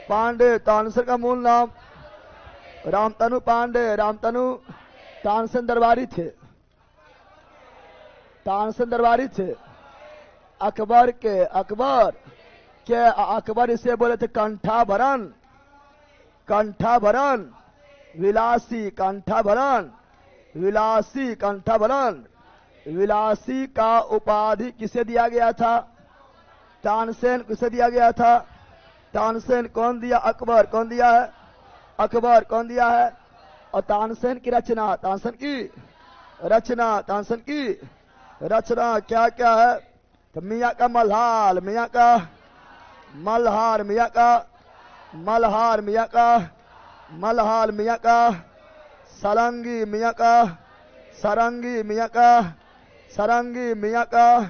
[SPEAKER 1] पांडे। तानसेन का मूल नाम रामतनु पांडे, रामतनु। तानसेन दरबारी थे, तानसेन दरबारी थे। अकबर के, अकबर के, अकबर इसे बोले थे कंठाभरण, कंठाभरण, विलासी कंठाभरण, विलासी कंठाभरण। विलासी का उपाधि किसे दिया गया था? तानसेन किसे दिया गया था? तानसेन कौन दिया? अकबर। कौन दिया है? अकबर। कौन दिया है? और तानसेन की रचना, तानसेन की रचना, तानसेन की रचना क्या क्या है? तो मियाँ का मल्हार, मियाँ का मल्हार, मियाँ का मल्हार, मियाँ का मल्हार, मियाँ का सारंगी, मियाँ का सारंगी, मियाँ का सारंगी, मियाँ का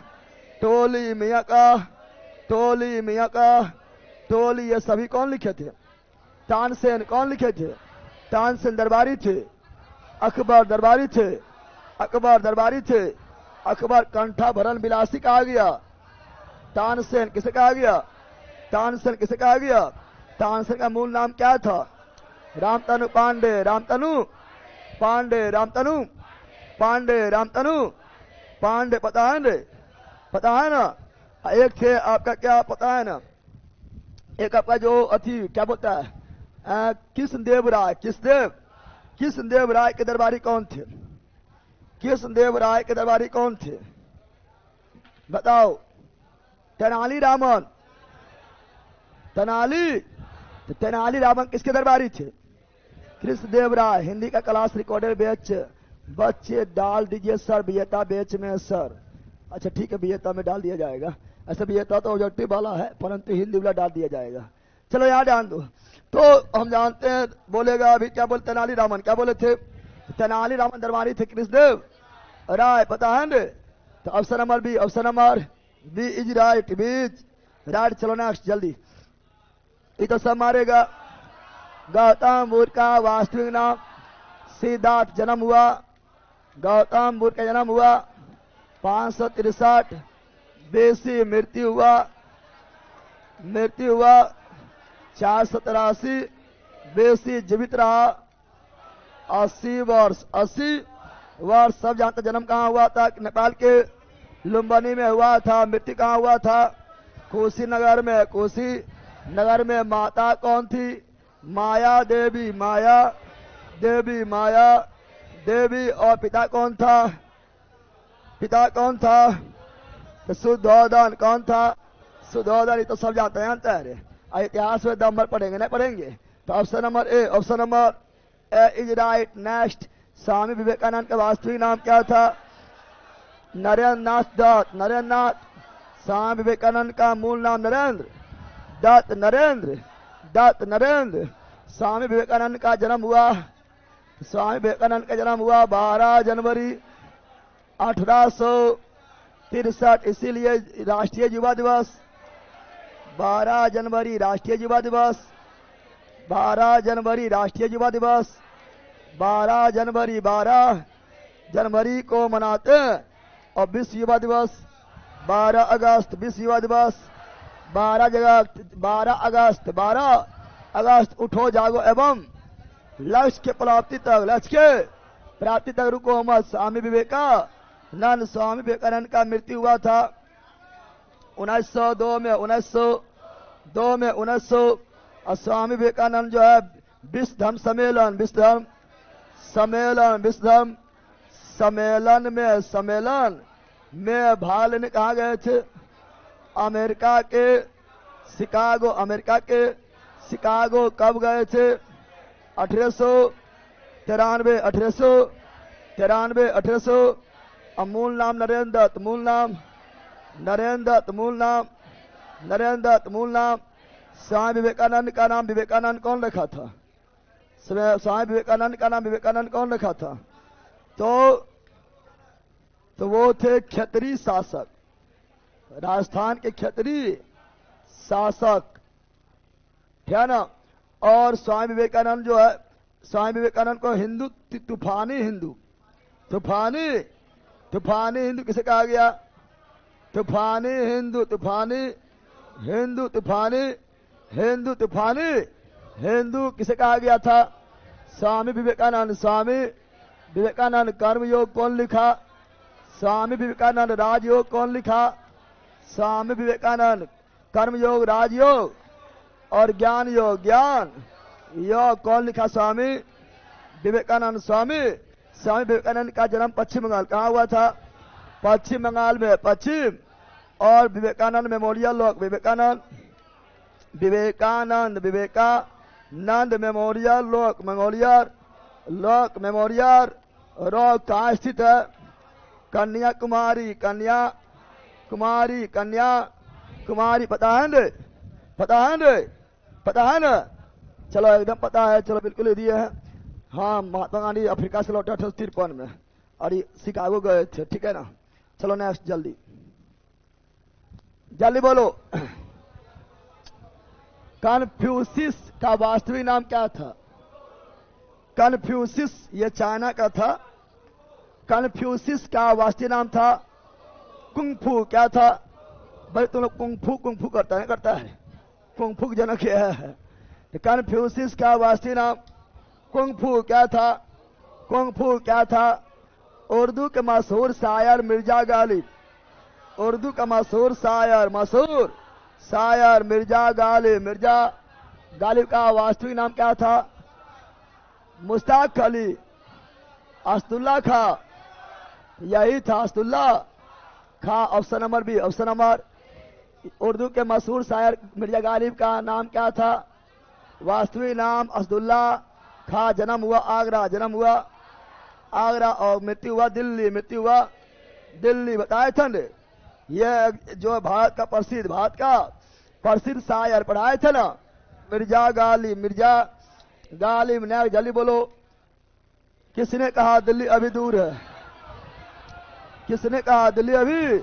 [SPEAKER 1] टोली, मियाँ का टोली, मियाँ का टोली। ये सभी कौन लिखे थे? तानसेन। कौन लिखे थे? तानसेन दरबारी थे, अकबर दरबारी थे, अकबर दरबारी थे। अकबर कंठाभरण विलासी कहा गया, तानसेन किसे कहा गया? तानसेन किसे कहा गया? तानसेन का मूल नाम क्या था? रामतनु पांडे, रामतनु पांडे, रामतनु पांडे, रामतनु पांडे। पता है ना? पता है ना? एक थे आपका, क्या पता है ना? एक आपका जो अथी क्या बोलता है, कृष्णदेव राय, कृष्णदेव राय के दरबारी कौन थे? कृष्णदेव राय के दरबारी कौन थे? बताओ। तेनाली रामन, तेनाली, तो तेनाली रामन किसके दरबारी थे? कृष्णदेव राय। हिंदी का क्लास रिकॉर्डर बैच बच्चे डाल दीजिए सर, विजेता बैच में सर। अच्छा ठीक है, विजेता में डाल दिया जाएगा। ऐसा विजेता तो ऑब्जेक्टिव वाला है, परंतु हिंदी वाला डाल दिया जाएगा। चलो यहाँ ध्यान दो। तो हम जानते हैं, बोलेगा अभी क्या बोले? तेनाली रामन क्या बोले थे? तेनाली रामन दरबारी थे कृष्णदेव राय। पता है ना? तो option number B, option number B is right, B is right. चलो नेक्स्ट जल्दी, ये तो सब मारेगा। गौतम बुद्ध का वास्तविक नाम सिद्धार्थ। जन्म हुआ, गौतम बुद्ध का जन्म हुआ 563 BC। मृत्यु हुआ, मृत्यु हुआ 483 BC। जीवित रहा 80 वर्ष, 80 वर्ष। सब जानते जन्म कहाँ हुआ था? नेपाल के लुम्बिनी में हुआ था। मृत्यु कहाँ हुआ था? कुशीनगर में, कुशीनगर में। माता कौन थी? माया देवी, माया देवी, माया देवी। और पिता कौन था? पिता कौन था? तो शुद्धोधन। कौन था? शुद्धोधन। ये तो सब जानते हैं। इतिहास में नंबर पढ़ेंगे, नहीं पढ़ेंगे? तो option number A, option number A is right. Next, Swami Vivekananda का वास्तविक नाम क्या था? नरेंद्र नाथ दत्त, नरेंद्र नाथ। स्वामी विवेकानंद का मूल नाम नरेंद्र दत्त, नरेंद्र दत्त, नरेंद्र। स्वामी विवेकानंद का जन्म हुआ, स्वामी विवेकानंद का जन्म हुआ 12 जनवरी 1863। इसीलिए राष्ट्रीय युवा दिवस 12 जनवरी, राष्ट्रीय युवा दिवस 12 जनवरी, राष्ट्रीय युवा दिवस 12 जनवरी, 12 जनवरी को मनाते हैं। और विश्व युवा दिवस 12 अगस्त, विश्व युवा दिवस 12 अगस्त, 12 अगस्त। उठो जागो एवं लक्ष्य के प्राप्ति तक, लक्ष्य के प्राप्ति तक रुको मत। स्वामी विवेकानंद, स्वामी विवेकानंद का मृत्यु हुआ था 1902 में, 1902 में 1900। और स्वामी विवेकानंद जो है विश्व धर्म सम्मेलन, विश्व धर्म सम्मेलन, विश्व धर्म सम्मेलन में भाग लेने कहाँ गए थे? अमेरिका के शिकागो, अमेरिका के शिकागो कब गए थे? 1893, 1893। और मूल नाम नरेंद्र दत्त, मूल नाम नरेंद्र दत्त, मूल नाम नरेंद्र दत्त, मूल नाम। स्वामी विवेकानंद का नाम विवेकानंद कौन रखा था? स्वामी विवेकानंद का नाम विवेकानंद कौन रखा था? तो वो थे क्षत्रिय शासक, राजस्थान के क्षत्रिय शासक, ठीक है ना। और स्वामी विवेकानंद जो है, स्वामी विवेकानंद को हिंदू, तूफानी हिंदू, तूफानी हिंदू किसे कहा गया? तूफानी हिंदू, तूफानी हिंदू, तूफानी हिंदू, तूफानी हिंदू किसे कहा गया था? स्वामी विवेकानंद। स्वामी विवेकानंद कर्मयोग कौन लिखा? स्वामी विवेकानंद राजयोग कौन लिखा? स्वामी विवेकानंद कर्मयोग, राजयोग और ज्ञान योग, ज्ञान योग कौन लिखा? स्वामी विवेकानंद। स्वामी विवेकानंद का जन्म पश्चिम बंगाल, कहाँ हुआ था? पश्चिम बंगाल में, पश्चिम। और Vivekananda memorial rock, Vivekananda memorial rock, memorial rock कहाँ स्थित है? कन्याकुमारी, कन्याकुमारी। पता है ना? पता है ना? चलो एकदम पता है, चलो बिल्कुल दिए हैं। हाँ, महात्मा गांधी अफ्रीका से लौटे 1853 में और ये शिकागो गए थे, ठीक है ना। चलो नेक्स्ट, जल्दी जल्दी बोलो। कन्फ्यूशियस का वास्तविक नाम क्या था? कन्फ्यूशियस ये चाइना का था। कन्फ्यूशियस का वास्तविक नाम था कुंग-फू। क्या था भाई? तुम लोग कुंग-फू करता है, कुंग-फू जनक है। कन्फ्यूशियस का वास्तविक नाम कुंग-फू क्या था? कुंग-फू क्या था? उर्दू के मशहूर शायर मिर्जा गालिब, उर्दू का मशहूर शायर मिर्जा गालिब का वास्तविक नाम क्या था? मुश्ताक अली, असदुल्ला खा, यही था, Asadullah Khan. Option number B, option number. Urdu के मशहूर शायर मिर्जा गालिब का नाम क्या था? वास्तविक नाम असदुल्ला खा। जन्म हुआ आगरा, और मृत्यु हुआ दिल्ली, बताए थे ना। ये जो भारत का प्रसिद्ध शायर पढ़ाए थे ना, मिर्जा गालिब ने। जल्दी बोलो, किसने कहा दिल्ली अभी दूर है? किसने कहा दिल्ली अभी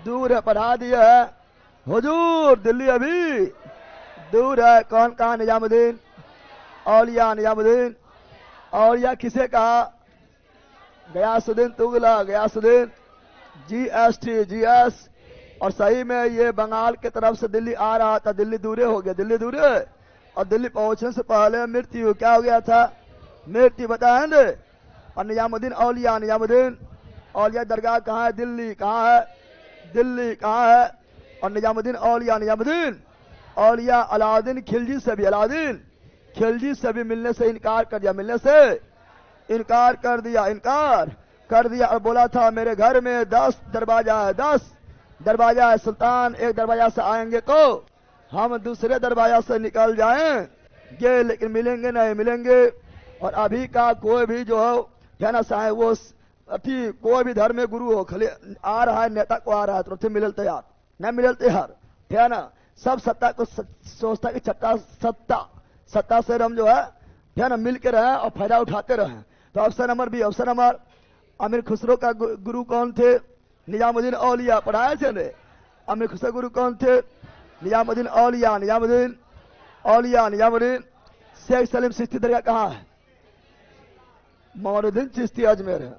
[SPEAKER 1] दूर है? पढ़ा दिया है हुजूर, दिल्ली अभी दूर है। कौन कहा? निजामुद्दीन औलिया, निजामुद्दीन औलिया। किसे कहा? गयासुद्दीन तुगलक, गयासुद्दीन GS। और सही में ये बंगाल के तरफ से दिल्ली आ रहा था, दिल्ली दूरे हो गया, दिल्ली दूरे। और दिल्ली पहुंचने से पहले मृत्यु, क्या हो गया था? मृत्यु, बताया ना। और निजामुद्दीन औलिया दरगाह कहाँ है? दिल्ली। कहाँ है? दिल्ली कहाँ है? और निजामुद्दीन औलिया अलाउद्दीन खिलजी से भी मिलने से इनकार कर दिया और बोला था मेरे घर में 10 दरवाजा है सुल्तान, एक दरवाजा से आएंगे तो हम दूसरे दरवाजा से निकल जाएंगे, लेकिन मिलेंगे नहीं मिलेंगे। और अभी का कोई भी जो हो, है ना, चाहे वो कोई भी धर्म में गुरु हो, खाली आ रहा है, नेता को आ रहा है तो मिलल तैयार, नहीं मिलल तैयार, है ना। सब सत्ता को सोचता कि सत्ता से हम जो है ना, मिल के रहे और फायदा उठाते रहे। तो option number B, option number. Amir Khusro का गुरु कौन थे? निजामुद्दीन औलिया, पढ़ाए थे ने। अमीर खुसरो गुरु कौन थे? निजामुद्दीन औलिया। शेख सलीम चिश्ती दरगाह कहाँ है? मोइनुद्दीन चिश्ती अजमेर है,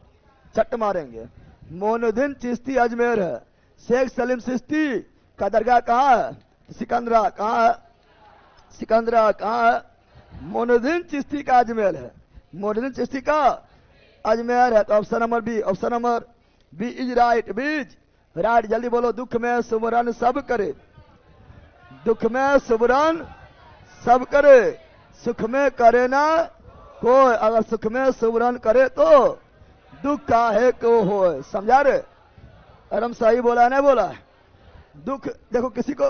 [SPEAKER 1] चट मारेंगे। मोइनुद्दीन चिश्ती अजमेर है। शेख सलीम चिश्ती का दरगाह कहाँ है? सिकंदरा। कहाँ है? सिकंदरा कहाँ है? मोइनुद्दीन चिश्ती का अजमेर है। मोइनुद्दीन चिश्ती का अजमेर है। तो option number B, option number B is right. B is right, जल्दी बोलो। दुख में सुमरन सब करे, दुख में सुमरन सब करे, सुख में करे ना कोई। अगर सुख में सुमरन करे तो दुख काहे को हो। समझा रे? अरे हम सही बोला नहीं बोला? दुख देखो, किसी को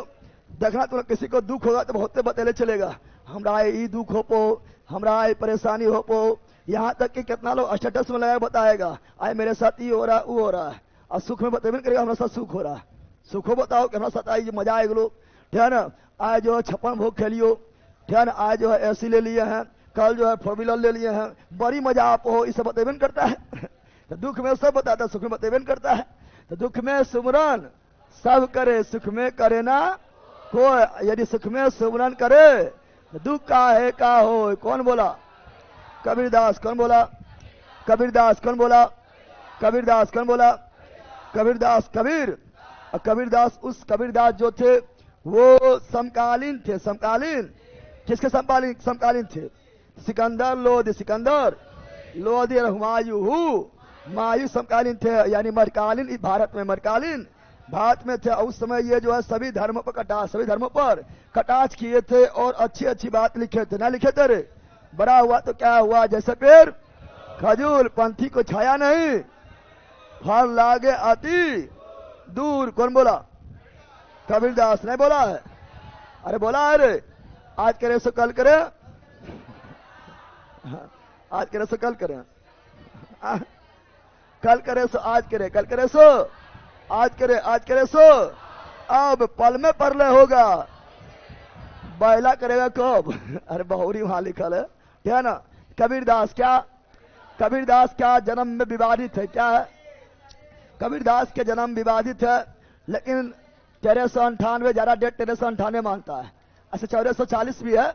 [SPEAKER 1] देखना तो किसी को दुख होगा तो बहुत बतेले चलेगा, हमरा ये दुख हो पो, हमरा ये परेशानी हो पो। यहाँ तक कि कितना लोग स्टेटस में लगा बताएगा, आए मेरे साथ ये हो रहा है, वो हो रहा है। और सुख में बतेबे करेगा हमारे साथ सुख हो रहा है। सुख हो बताओ कि हमारे साथ आई मजा आएगा लोग, ठीक है ना। आज जो है 56 भोग खेलियो, ठीक है ना। आज जो है एसी ले लिए हैं, कल जो है 4 व्हीलर ले लिए हैं, बड़ी मजा आप हो, इसे बतेबे करता है। तो दुख में सब बताता है, सुख में बतेबे करता है। तो दुख में सुमरन सब करे, सुख में करे ना कोई। यदि सुख में सुमरन करे तो दुख काहे का हो। कौन बोला? कबीरदास। कौन बोला? कबीरदास। कौन बोला? कबीरदास। कौन बोला? कबीरदास। कबीर और कबीरदास, उस कबीरदास जो थे वो समकालीन थे। समकालीन किसके समकालीन? समकालीन थे सिकंदर लोधी, सिकंदर लोधी और हुमायूं समकालीन थे, यानी मरकालीन। भारत में मरकालीन भारत में थे। उस समय ये जो है सभी धर्मों पर कटाक्ष, सभी धर्मों पर कटाक्ष किए थे और अच्छी अच्छी बात लिखे थे। ना लिखे थे रे? बड़ा हुआ तो क्या हुआ, जैसे पेड़ खजूर, पंथी को छाया नहीं, फल लागे अति दूर। कौन बोला? कबीरदास। नहीं बोला है? अरे बोला है रे। आज करे सो कल करे, आज करे सो कल करे, कल करे सो आज करे, कल करे सो आज करे, आज करे सो अब पल में परले होगा। बैला करेगा कब? अरे बहुरी वहां लिखल है, क्या ना। कबीरदास क्या, कबीरदास क्या जन्म में विवादित है? क्या है? कबीरदास के जन्म विवादित है, लेकिन 1398 ज्यादा डेट 1398 मानता है। अच्छा 1440 भी है,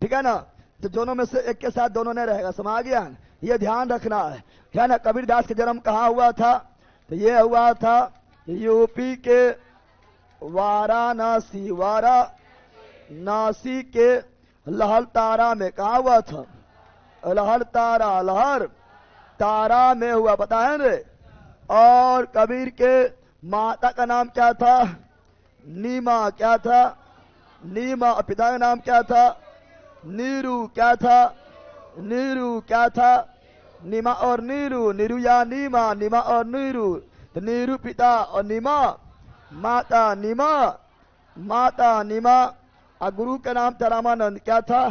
[SPEAKER 1] ठीक है ना। तो दोनों में से एक के साथ दोनों नहीं रहेगा, समझ गया? ये ध्यान रखना है, क्या ना। कबीरदास के जन्म कहाँ हुआ था? तो ये हुआ था यूपी के वाराणसी, वाराणसी के लहर तारा में। कहा हुआ था? लहर तारा, लहर तारा में हुआ, पता है रे। और कबीर के माता का नाम क्या था? नीमा। क्या था? नीमा। पिता का नाम क्या था? नीरू। क्या था? नीरू। क्या था? नीमा और नीरू, नीरू या नीमा, नीमा और नीरू। तो नीरू पिता और नीमा माता, नीमा माता, नीमा। और गुरु का नाम था रामानंद। क्या था?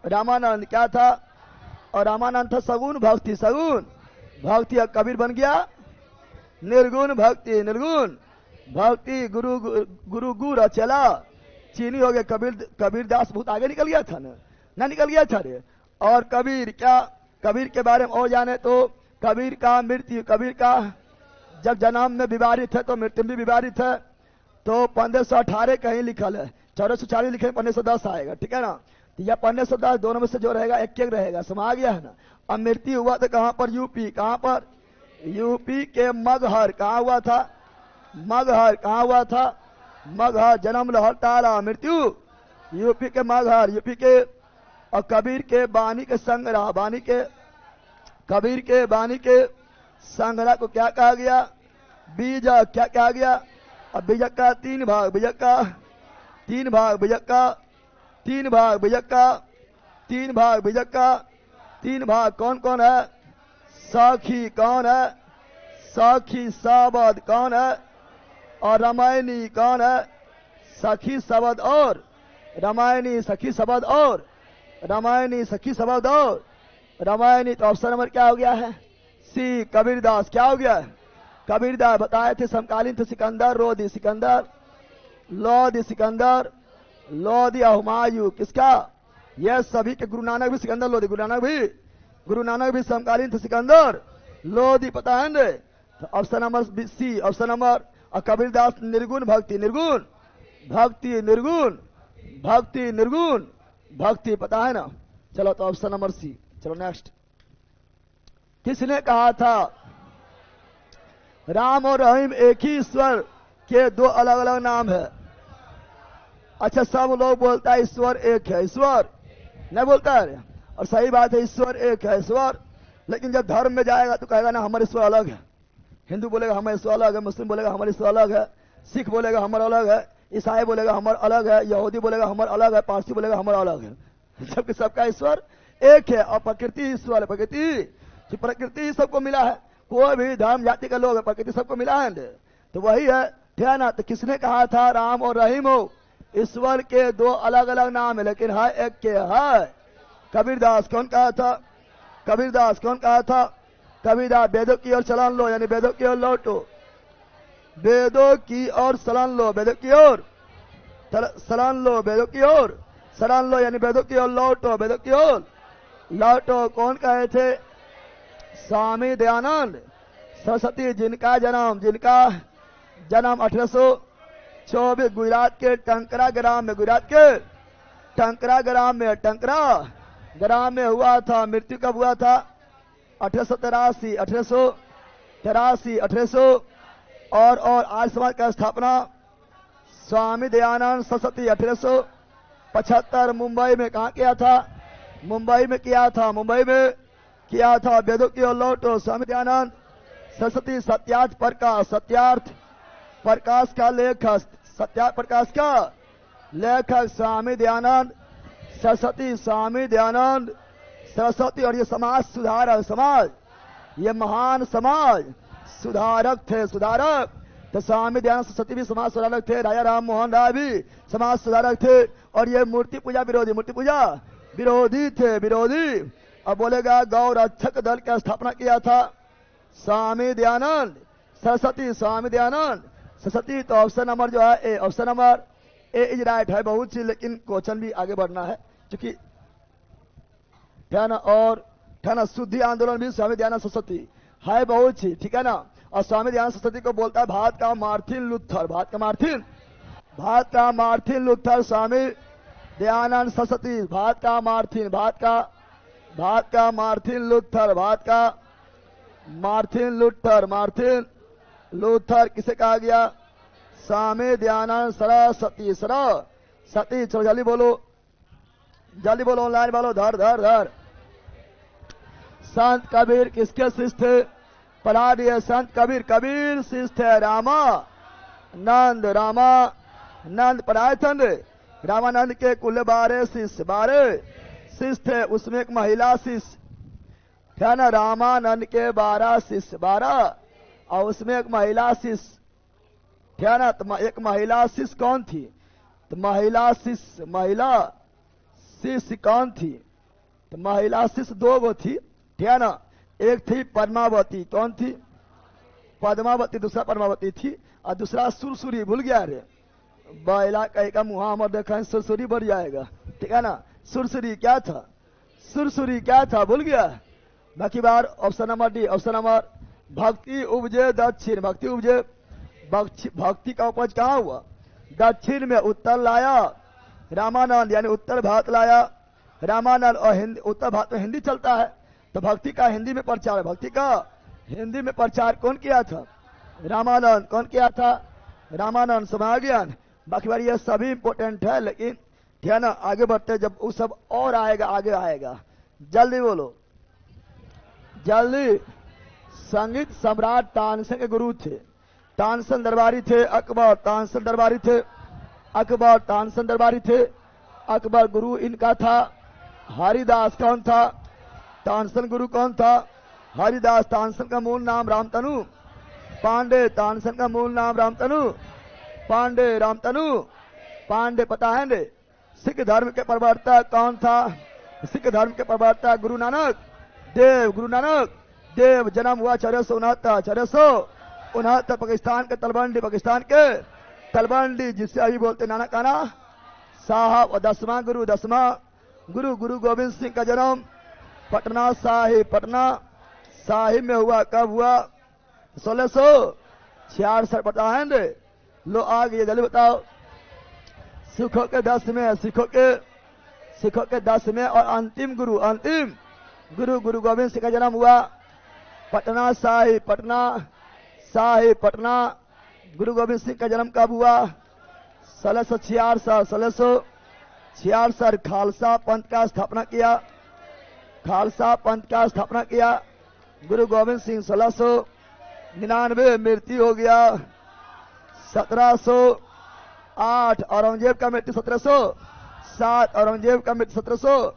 [SPEAKER 1] रामानंद। क्या था? और रामानंद था सगुण भक्ति, सगुण भक्ति। और कबीर बन गया निर्गुण भक्ति, निर्गुण भक्ति। गुरु गुरु गुरु चला चीनी हो गया। कबीरदास बहुत आगे निकल गया था ना निकल गया था रे। और कबीर क्या, कबीर के बारे में और जाने तो कबीर का मृत्यु, कबीर का जब जन्म में विवादित है तो मृत्यु भी विवादित है। तो 1518 कहीं लिखल है, 1440 लिखे 1510 आएगा, ठीक है ना। तो यह 1510 दोनों में से जो रहेगा एक एक रहेगा, समझ गया है ना। अब मृत्यु हुआ तो कहां पर? यूपी। कहां पर? यूपी के मगहर। कहां हुआ था? मगहर। कहां हुआ था? मगहर। जन्म लहर तारा, मृत्यु यूपी के मगहर, यूपी के। और कबीर के बानी के संग्रह, बानी के, कबीर के बानी के संग्रह को क्या कहा गया? बीजक। क्या कहा गया? अब बीजक का 3 भाग, बीजक का 3 भाग, बीजक का 3 भाग, बीजक का 3 भाग, बीजक का 3 भाग। कौन कौन है? साखी। कौन है? साखी शब्द। कौन है? और रामायणी। कौन है? सखी शब्द और रामायणी, सखी शब्द और रामायणी, सखी शब्द और रामायणी। तो ऑप्शन नंबर क्या हो गया है? सी, कबीरदास। क्या हो गया? कबीरदास। बताए थे समकालीन थे सिकंदर लोधी, सिकंदर लोधी, सिकंदर लोधी। हुमायूं किसका? यह सभी के गुरु नानक भी सिकंदर लोधी, गुरु नानक भी समकालीन थे सिकंदर लोधी, पता है ना। तो option number C, option number. और कबीरदास निर्गुण भक्ति, निर्गुण भक्ति, निर्गुण भक्ति, निर्गुण भक्ति, पता है ना। चलो तो ऑप्शन नंबर सी। चलो नेक्स्ट। किसने कहा था राम और रहीम एक ही ईश्वर के 2 अलग अलग नाम है? अच्छा सब लोग बोलता है ईश्वर एक है, ईश्वर नहीं बोलता है। और सही बात है, ईश्वर एक है, ईश्वर लेकिन जब धर्म में जाएगा तो कहेगा ना हमारे ईश्वर अलग है। हिंदू बोलेगा हमारे ईश्वर अलग है, मुस्लिम बोलेगा हमारे ईश्वर अलग है, सिख बोलेगा हमारा अलग है, ईसाई बोलेगा हमारा अलग है, यहूदी बोलेगा हमारा अलग है, पारसी बोलेगा हमारा अलग है। जबकि सबका ईश्वर एक है और प्रकृति ईश्वर है। प्रकृति ही सबको मिला है। कोई भी धर्म जाति का लोग है, प्रकृति सबको मिला है। तो वही है ना। तो किसने कहा था राम और रहीम हो? ईश्वर के दो अलग अलग नाम है लेकिन है एक के है। कबीरदास कौन कहा था? कबीरदास कौन कहा था? कबीरदास वेदों की ओर चलन लो, यानी वेदों की ओर लौटो। वेदों की ओर चलन लो, वेदों की ओर चलन लो, वेदों की ओर शरण लो, यानी वेदों की ओर लौटो, वेदों की ओर लौटो। कौन कहे थे? स्वामी दयानंद सरस्वती, जिनका जन्म 1824 गुजरात के टंकरा ग्राम में, गुजरात के टंकरा ग्राम में हुआ था। मृत्यु कब हुआ था? 1883 और आज समाज का स्थापना स्वामी दयानंद सरस्वती 1875 मुंबई में कहा किया था? मुंबई में किया था। वेदों की ओर लौटो, स्वामी दयानंद सरस्वती। सत्यार्थ प्रकाश का लेखक, सत्यार्थ प्रकाश का लेखक स्वामी दयानंद सरस्वती। और ये समाज सुधारक, ये महान समाज सुधारक थे, तो स्वामी दयानंद सरस्वती भी समाज सुधारक थे। राजा राम मोहन राय भी समाज सुधारक थे। और ये मूर्ति पूजा विरोधी थे। अब बोलेगा गौ रक्षक दल का स्थापना किया था स्वामी दयानंद सरस्वती। तो ऑप्शन नंबर जो है option number A is right है। बहुत सी लेकिन क्वेश्चन भी आगे बढ़ना है क्योंकि और शुद्धि आंदोलन भी स्वामी दयानंद सरस्वती है, बहुत सी, ठीक है ना। और स्वामी दयानंद सरस्वती को बोलता है भारत का मार्टिन लूथर, स्वामी दयानंद सरस्वती। भारत का मार्टिन लूथर किसे कहा गया? स्वामी दयानंद सरस्वती। चलो जल्दी बोलो, ऑनलाइन बोलो, धर। संत कबीर किसके शिष्य थे? पढ़ा दिए। संत कबीर शिष्य थे रामानंद पढ़ाए थे। रामानंद के कुल 12 शिष्य थे। उसमें एक महिला शिष्य है ना। रामानंद के 12 शिष्य और उसमें एक महिला शिष्य है ना। तो एक महिला शिष्य कौन थी? तो महिला शिष्य कौन थी? तो महिला शिष्य 2 गो थी, ठीक है ना। एक थी पद्मावती। कौन थी? पद्मावती। दूसरा पद्मावती थी और दूसरा सुरसुरी। भूल गया रे? बैला कहेगा मुहा मर देखा सुरसुरी बढ़ जाएगा, ठीक है ना। सुरसुरी क्या था? भूल गया। बाकी बार option number D. Option number भक्ति उपजे दक्षिण। भक्ति का उपज कहाँ हुआ? दक्षिण में। उत्तर लाया रामानंद, यानी उत्तर भारत लाया रामानंद। और उत्तर भारत में हिंदी चलता है तो भक्ति का हिंदी में प्रचार कौन किया था? रामानंद। कौन किया था? रामानंद। समझ गया। बाकी बार ये सभी इंपोर्टेंट है लेकिन ठीक है ना। आगे बढ़ते जब वो सब और आगे आएगा। जल्दी बोलो, जल्दी। संगीत सम्राट तानसेन के गुरु थे। तानसेन दरबारी थे। अकबर तानसेन दरबारी थे। अकबर गुरु इनका था। हरिदास कौन था? तानसेन गुरु कौन था? हरिदास। तानसेन का मूल नाम रामतनु पांडे। तानसेन का मूल नाम रामतनु पांडे। पता है ने? सिख धर्म के प्रवर्तक कौन था? सिख धर्म के प्रवर्तक गुरु नानक देव। जन्म हुआ 1469 पाकिस्तान के तलवंडी, जिससे अभी बोलते नानकाना साहब। और 10वां गुरु गोविंद सिंह का जन्म पटना साहिब में हुआ। कब हुआ? 1666। पता है ने? लो आगे जल्दी बताओ। सिखों के 10 में और अंतिम गुरु गुरु गोविंद सिंह का जन्म हुआ पटना साहिब। गुरु गोविंद सिंह का जन्म कब हुआ? 1666। खालसा पंथ का स्थापना किया। गुरु गोविंद सिंह 1699 मृत्यु हो गया। 1708 औरंगजेब का मृत्यु 1707 औरंगजेब का मृत्यु 1700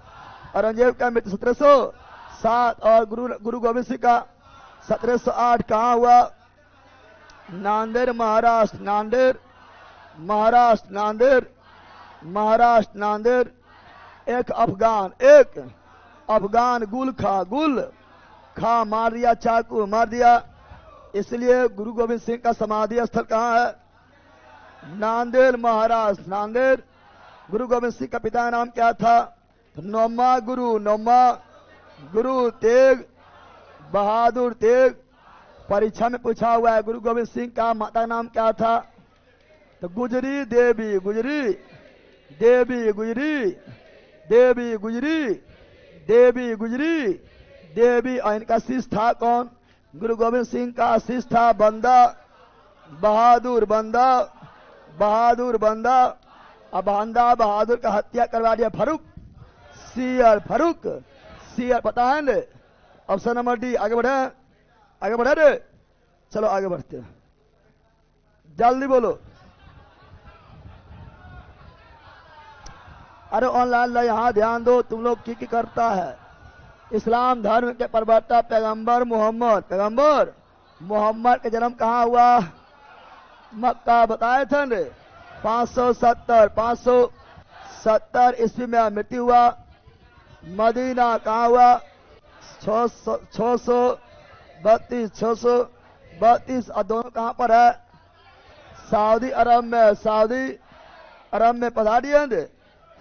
[SPEAKER 1] औरंगजेब का मृत्यु 1707 और गुरु गोविंद सिंह का 1708 कहाँ हुआ? नांदेड़ महाराष्ट्र। नांदेड़ महाराष्ट्र। नांदेड़ महाराष्ट्र। नांदेड़। एक अफगान गुल खा मार दिया, चाकू मार दिया। इसलिए गुरु गोविंद सिंह का समाधि स्थल कहाँ है? नांदेड़ महाराष्ट्र। नांदेड़। गुरु गोविंद सिंह का पिता का नाम क्या था? नौमा गुरु तेग बहादुर तेग। परीक्षा में पूछा हुआ है गुरु गोविंद सिंह का माता का नाम क्या था? तो गुजरी देवी देवी। और इनका शिष्य था कौन? गुरु गोविंद सिंह का शिष्य था बहादुर बंदा। अब बहादुर का हत्या करवा दिया फारूक सियर पता है ना? Option number D. आगे बढ़े रे। चलो आगे बढ़ते हैं, जल्दी बोलो। अरे ऑनलाइन यहाँ ध्यान दो, तुम लोग की करता है। इस्लाम धर्म के प्रवक्ता पैगंबर मोहम्मद का जन्म कहाँ हुआ? मक्का बताए थे ने 570 ईस्वी में मृत्यु हुआ। मदीना कहाँ हुआ? 632 और दोनों कहाँ पर है? सऊदी अरब में पढ़ा दिए,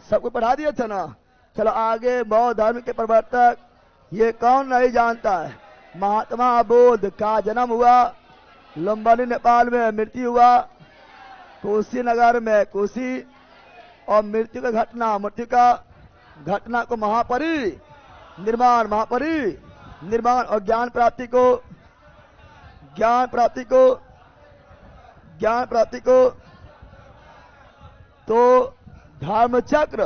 [SPEAKER 1] सबको पढ़ा दिए थे ना। चलो आगे, बौद्ध धर्म के प्रवर्तक ये कौन नहीं जानता है? महात्मा बुद्ध का जन्म हुआ लुम्बिनी नेपाल में, मृत्यु हुआ कुशीनगर में, और मृत्यु का घटना को निर्माण और ज्ञान प्राप्ति को तो धर्मचक्र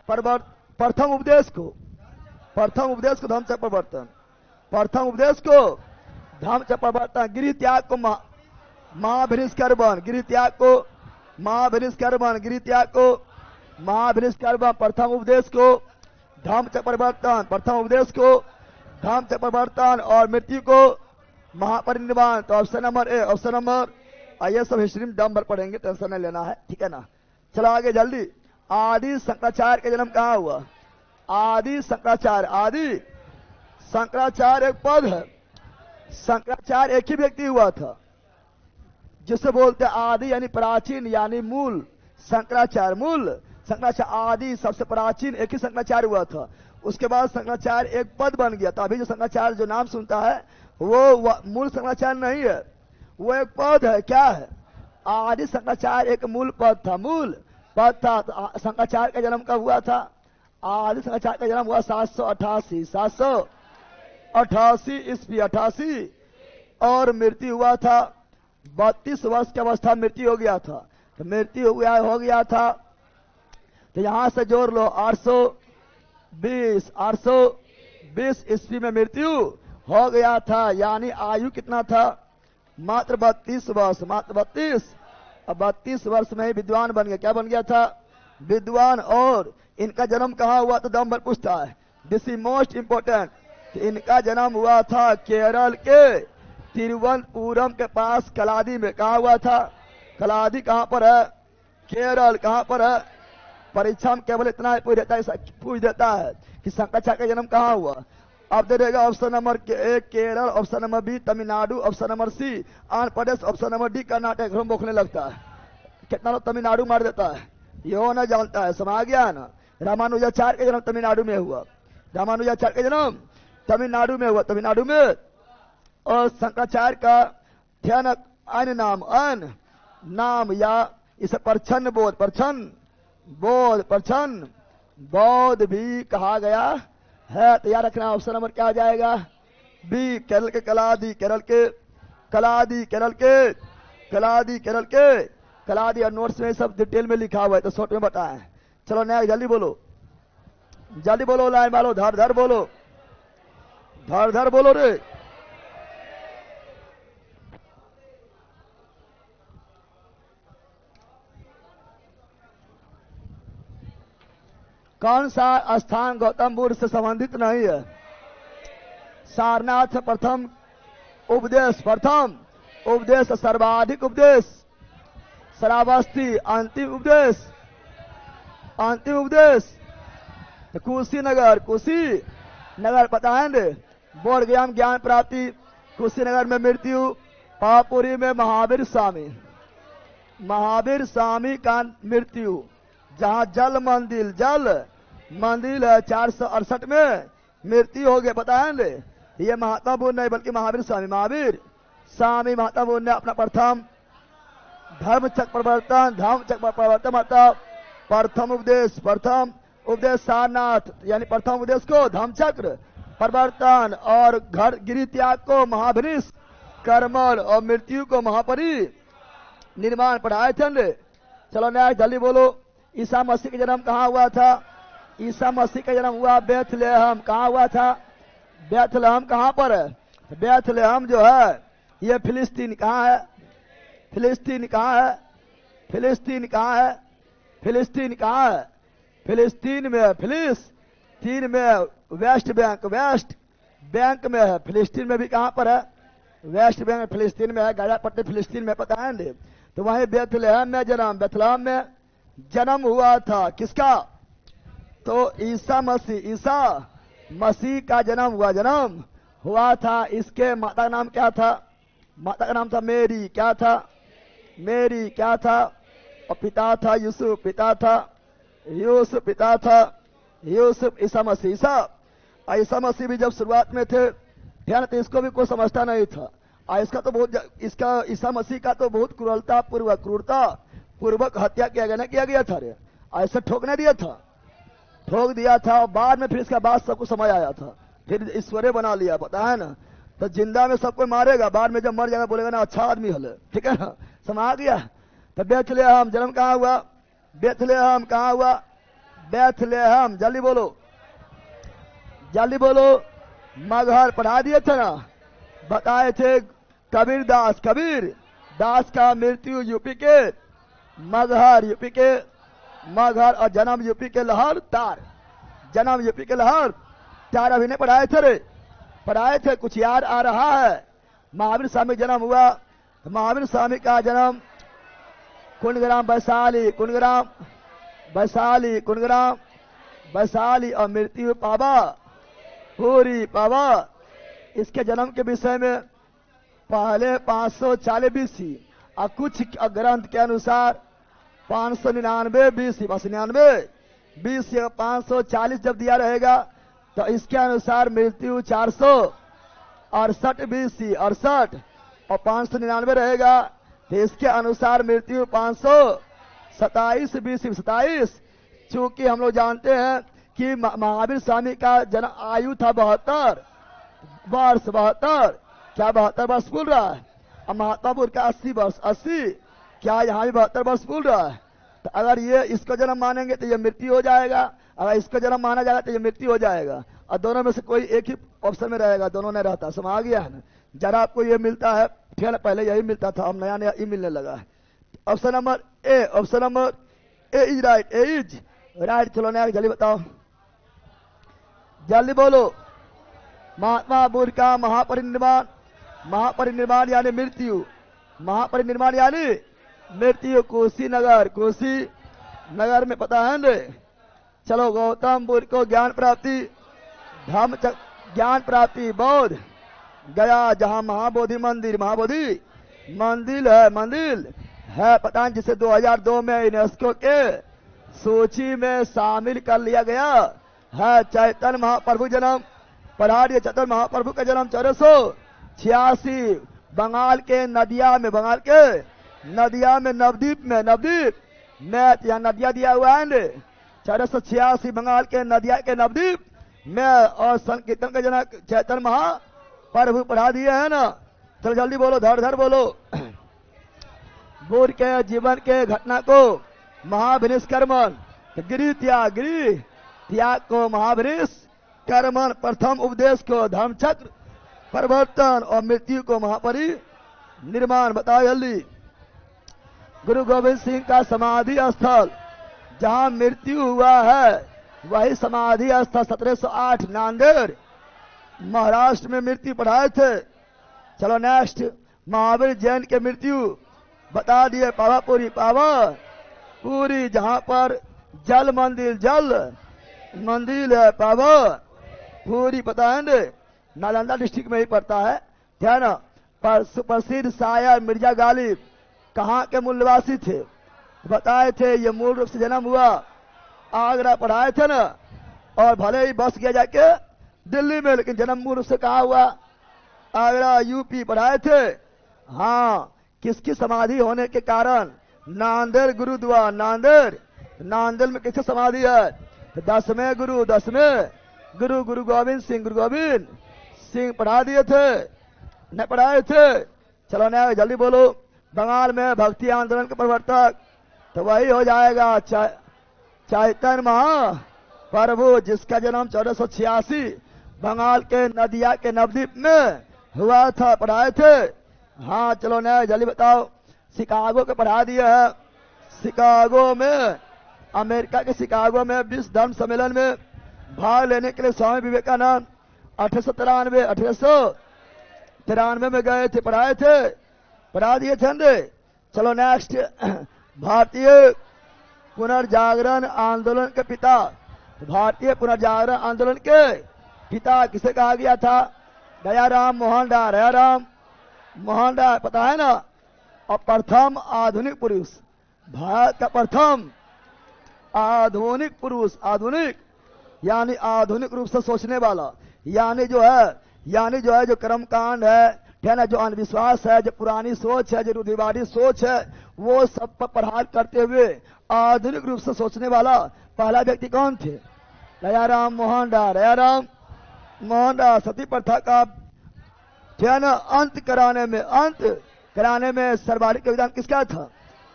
[SPEAKER 1] प्रथम उपदेश को धर्मचक्र प्रवर्तन, गिरि त्याग को महाभिनिष्कर्मण, प्रथम उपदेश को धर्मचक्र प्रवर्तन, और मृत्यु को महापरिनिर्वाण। तो ऑप्शन नंबर ए। ये सब हिस्ट्री में दम भर पढ़ेंगे, टेंशन नहीं लेना है, ठीक है ना। चलो आगे जल्दी। आदि शंकराचार्य का जन्म कहाँ हुआ? आदि शंकराचार्य एक पद है। शंकराचार्य एक ही व्यक्ति हुआ था, जिसे बोलते आदि यानी प्राचीन यानी मूल। शंकराचार्य आदि सबसे प्राचीन एक ही शंकराचार्य हुआ था। उसके बाद शंकराचार्य एक पद बन गया था। अभी जो शंकराचार्य जो नाम सुनता है वो मूल शंकराचार्य नहीं है, वो एक पद है। क्या है? आदि शंकराचार्य एक मूल पद था। शंकराचार्य का जन्म कब हुआ था? आदि शंकराचार्य का जन्म हुआ 788 ईस्वी 88, और मृत्यु हुआ था 32 वर्ष की अवस्था मृत्यु हो गया था। तो मृत्यु हो गया था, तो यहां से जोड़ लो 820 ईस्वी में मृत्यु हो गया था। यानी आयु कितना था? मात्र 32 वर्ष। अब 32 वर्ष में ही विद्वान बन गया। क्या बन गया था? विद्वान। और इनका जन्म कहाँ हुआ? तो दम भर पूछता है, दिस इज मोस्ट इंपोर्टेंट। इनका जन्म हुआ था केरल के तिरुवनंतपुरम के पास कलादी में। कहाँ हुआ था? कलादी कहाँ पर है? केरल। कहाँ पर है? परीक्षा में केवल इतना पूछ देता है कि शंकराचार्य का जन्म कहाँ हुआ। अब दे देगा option number A Kerala, option number B Tamil Nadu, option number C Andhra Pradesh, option number D Karnataka. हम बोखने लगता है, कितना लोग तमिलनाडु मार देता है, ये ना जानता है। समझ गया ना? रामानुजाचार्य का जन्म तमिलनाडु में हुआ। तमिलनाडु में। और शंकराचार्य का ध्यान अन नाम या इसे प्रच्छन्न बौद्ध भी कहा गया है। तो याद रखना ऑप्शन नंबर क्या आ जाएगा? बी केरल के कलादी। और नोट्स में सब डिटेल में लिखा हुआ है, तो शॉर्ट में बताएं। चलो नया जल्दी बोलो लाइन वालो, धर बोलो। धर धर बोलो रे। कौन सा स्थान गौतम बुद्ध से संबंधित नहीं है? सारनाथ प्रथम उपदेश, प्रथम उपदेश, सर्वाधिक उपदेश, श्रावस्ती अंतिम उपदेश, अंतिम उपदेश, कुशीनगर, कुशीनगर पता है ना? बोध गया ज्ञान प्राप्ति, कुशीनगर में मृत्यु, पावापुरी में महावीर स्वामी, महावीर स्वामी का मृत्यु, जहां जल मंदिर है 468 में मृत्यु हो गया, पता है ना? ये महात्मा बुद्ध नहीं बल्कि महावीर स्वामी महात्मा बुद्ध ने अपना प्रथम धर्म चक्र परिवर्तन मतलब प्रथम उपदेश सारनाथ यानी प्रथम उपदेश को धर्म चक्र परिवर्तन और घर गिरी त्याग को महाभिनिष कर्मण और मृत्यु को महापरि निर्माण पढ़ाए थे। चलो न्याय जल्दी बोलो। ईसा मसीह का जन्म कहाँ हुआ था? ईसा मसीह का जन्म हुआ बेथलेहम। कहाँ हुआ था? बेथलेहम कहाँ पर है? बेथलेहम जो है ये फिलिस्तीन कहाँ है? फिलिस्तीन कहाँ है? फिलिस्तीन कहाँ है? फिलिस्तीन कहाँ है? फिलिस्तीन में है। फिलिस्तीन में वेस्ट बैंक में है। फिलिस्तीन में भी कहाँ पर है? वेस्ट बैंक फिलिस्तीन में है। गाजा पट्टी फिलिस्तीन में, पता है नहीं? तो वहीं बेथलेहम में जन्म हुआ था। किसका? तो ईसा मसीह का जन्म हुआ था। इसके माता का नाम क्या था? माता का नाम था मेरी। क्या था? मेरी। क्या था? और पिता था यूसुफ। पिता था यूसुफ। ईसा मसीह भी जब शुरुआत में थे ध्यान, तो इसको भी कोई समझता नहीं था। इसका ईसा मसीह का तो बहुत क्रूरता पूर्वक हत्या किया गया था रे। ऐसा ठोकने दिया था, ठोक दिया था। और बाद में फिर इसका बात सबको समझ आया था, फिर ईश्वरे बना लिया, पता है ना? तो जिंदा में सबको मारेगा, बाद में जब मर जाएगा बोलेगा ना अच्छा आदमी हले। ठीक है ना? समझ गया? तो बेथलेहम जन्म कहाँ हुआ? बेथलेहम कहाँ हुआ? बेथलेहम। जल्दी बोलो। मगहर पढ़ा दिए थे ना, बताए थे। कबीर दास का मृत्यु यूपी के मगहर और जन्म यूपी के लाहौर तार। अभी नहीं पढ़ाए थे कुछ याद आ रहा है? महावीर स्वामी जन्म हुआ। महावीर स्वामी का जन्म कुंडग्राम वैशाली और मृत्यु पावा। इसके जन्म के विषय में पहले 540 BC और कुछ ग्रंथ के अनुसार 599 BC, 540 जब दिया रहेगा तो इसके अनुसार मृत्यु 468 BC 68 और 599 रहेगा तो इसके अनुसार मृत्यु 527 BC 27। चूंकि हम लोग जानते हैं कि महावीर स्वामी का जन्म आयु था 72 वर्ष। क्या 72 वर्ष बोल रहा है? और महात्मा बुद्ध का 80 वर्ष 80। क्या यहाँ भी 72 वर्ष बोल रहा है? तो अगर ये इसको जन्म मानेंगे तो ये मृत्यु हो जाएगा, अगर इसको जन्म माना जाएगा तो ये मृत्यु हो जाएगा। और दोनों में से कोई एक ही ऑप्शन में रहेगा, दोनों नहीं रहता। समझ गया है ना? जरा आपको ये मिलता है, ठीक है? पहले यही मिलता था, अब नया ई मिलने लगा है। Option number A is right. चलो नया जल्दी बताओ, जल्दी बोलो। महात्मा बुद्ध का महापरिनिर्वाण यानी मृत्यु, कुशीनगर में, पता है ना? चलो गौतम बुद्ध को ज्ञान प्राप्ति बोध गया, जहां महाबोधि मंदिर है, पता है? जिसे 2002 में यूनेस्को के सूची में शामिल कर लिया गया है। चैतन्य महाप्रभु जन्म पढ़ा दिए। चैतन्य महाप्रभु का जन्म 1486 बंगाल के नदिया में नवद्वीप में यहाँ नदिया दिया हुआ है ना। 1486 बंगाल के नवद्वीप में। और संकीर्तन का जनक चैतन्य महाप्रभु पढ़ा दिए है ना। चलो जल्दी बोलो, धड़ बोलो। बुद्ध के जीवन के घटना को महाभिनिष कर्मण, गिरी त्याग को महाभिनिष कर्मण प्रथम उपदेश को धर्मचक्र परिवर्तन और मृत्यु को महापरि निर्माण। बताओ जल्दी। गुरु गोविंद सिंह का समाधि स्थल जहां मृत्यु हुआ है वही समाधि स्थल 1708 नांदेड़ महाराष्ट्र में मृत्यु पढ़ाए थे। चलो नेक्स्ट, महावीर जैन के मृत्यु बता दिए। पावापुरी पावा पूरी जहां पर जल मंदिर है पावा पूरी पता है, नालंदा डिस्ट्रिक्ट में ही पड़ता है। ध्यान, पर सुप्रसिद्ध शायर मिर्जा गालिब कहाँ के मूल निवासी थे बताए थे। ये मूल रूप से जन्म हुआ आगरा पढ़ाए थे ना, और भले ही बस गया जाके दिल्ली में, लेकिन जन्म मूल रूप से कहा हुआ आगरा यूपी पढ़ाए थे। हाँ, किसकी समाधि होने के कारण? नांदेड़ गुरुद्वारा नांदेड़ में किसकी समाधि है? तो 10वें गुरु गुरु गोविंद सिंह पढ़ा दिए थे, न पढ़ाए थे। चलो न जल्दी बोलो। बंगाल में भक्ति आंदोलन के प्रवर्तक तो वही हो जाएगा चैतन्य महाप्रभु, जिसका जन्म 1486 बंगाल के नदिया के नवद्वीप में हुआ था। पढ़ाए थे। हाँ चलो न जल्दी बताओ। शिकागो के पढ़ा दिया है। शिकागो में, अमेरिका के शिकागो में विश्व धर्म सम्मेलन में भाग लेने के लिए स्वामी विवेकानंद 1893 में गए थे। पढ़ाए थे, पढ़ा दिए थे। चलो नेक्स्ट, भारतीय पुनर्जागरण आंदोलन के पिता। भारतीय पुनर्जागरण आंदोलन के पिता किसे कहा गया था? दयाराम मोहन राय पता है ना। और प्रथम आधुनिक पुरुष, भारत का प्रथम आधुनिक पुरुष, आधुनिक यानी आधुनिक रूप से सोचने वाला, यानी जो है जो कर्मकांड है ना, जो अंधविश्वास है, जो पुरानी सोच है, जो रूढ़िवादी सोच है, वो सब पर प्रहार करते हुए आधुनिक रूप से सोचने वाला पहला व्यक्ति कौन थे? दयाराम मोहन राय। सती प्रथा का अंत कराने में सर्वाधिक योगदान किसका था?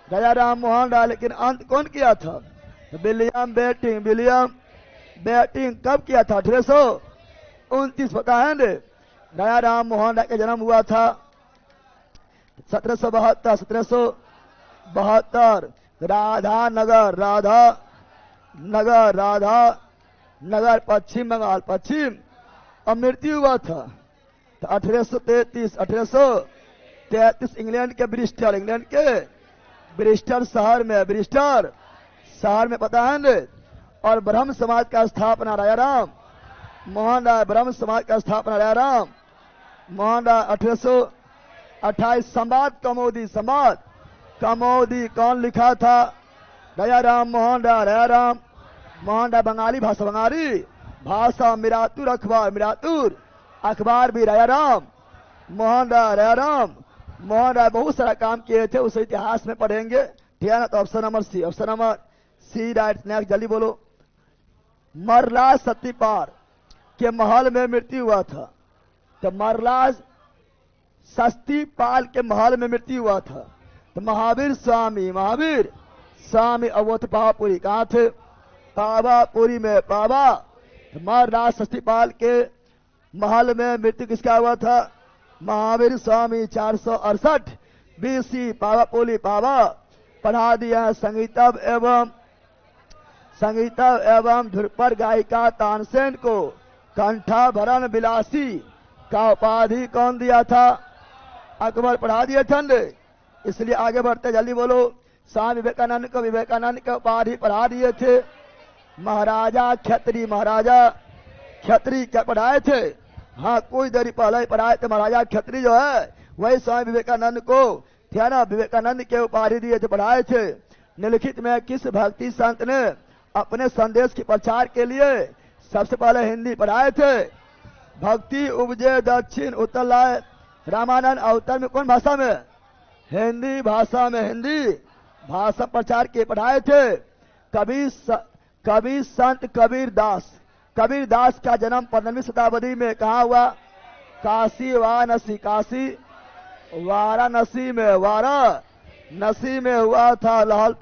[SPEAKER 1] दयाराम मोहन राय। लेकिन अंत कौन किया था? विलियम बेटिंग कब किया था? 1829 पता है ने। दयाराम मोहन राय का जन्म हुआ था 1772 राधा नगर पश्चिम बंगाल और मृत्यु हुआ था 1833 इंग्लैंड के ब्रिस्टल शहर में पता है ने। और ब्रह्म समाज का स्थापना राजाराम मोहन राय। ब्रह्म समाज का स्थापना राजाराम मोहन राय 1828। कमोदी कौन लिखा था? राजाराम मोहन राय। बंगाली भाषा मिरातुर अखबार भी राजाराम मोहन राय। बहुत सारा काम किए थे, उसे इतिहास में पढ़ेंगे। ठीक है ना। तो option number C right. Next जल्दी बोलो। मरलाज सतीपाल के महल में मृत्यु हुआ था। तो मरलाज सतीपाल के महल में मृत्यु हुआ था। तो महावीर स्वामी अवोध पावापुरी कहाँ थे? पावापुरी में पावा। तो मरलाज सतीपाल के महल में मृत्यु किसका हुआ था? महावीर स्वामी 468 BC पावापुरी पावा। पढ़ा दिया। संगीतव एवं ध्रुपद गायिका तानसेन को कंठाभरण विलासी का उपाधि कौन दिया था? अकबर। पढ़ा दिए थे। इसलिए आगे बढ़ते जल्दी बोलो। स्वामी विवेकानंद को उपाधि पढ़ा दिए थे। महाराजा क्षत्रिय क्या पढ़ाए थे? हाँ, कोई देरी पहले ही पढ़ाए थे। महाराजा क्षत्रिय जो है वही स्वामी विवेकानंद को विवेकानंद के उपाधि दिए थे, पढ़ाए थे। निम्नलिखित में किस भक्ति संत ने अपने संदेश के प्रचार के लिए सबसे पहले हिंदी पढ़ाए थे? भक्ति उपजे दक्षिण उत्तर लाए रामानंद। अवतार में कौन भाषा में? हिंदी भाषा में। हिंदी भाषा प्रचार के पढ़ाए थे। कवि संत कबीर दास का जन्म 15वीं शताब्दी में कहाँ हुआ? वाराणसी में हुआ था। लहल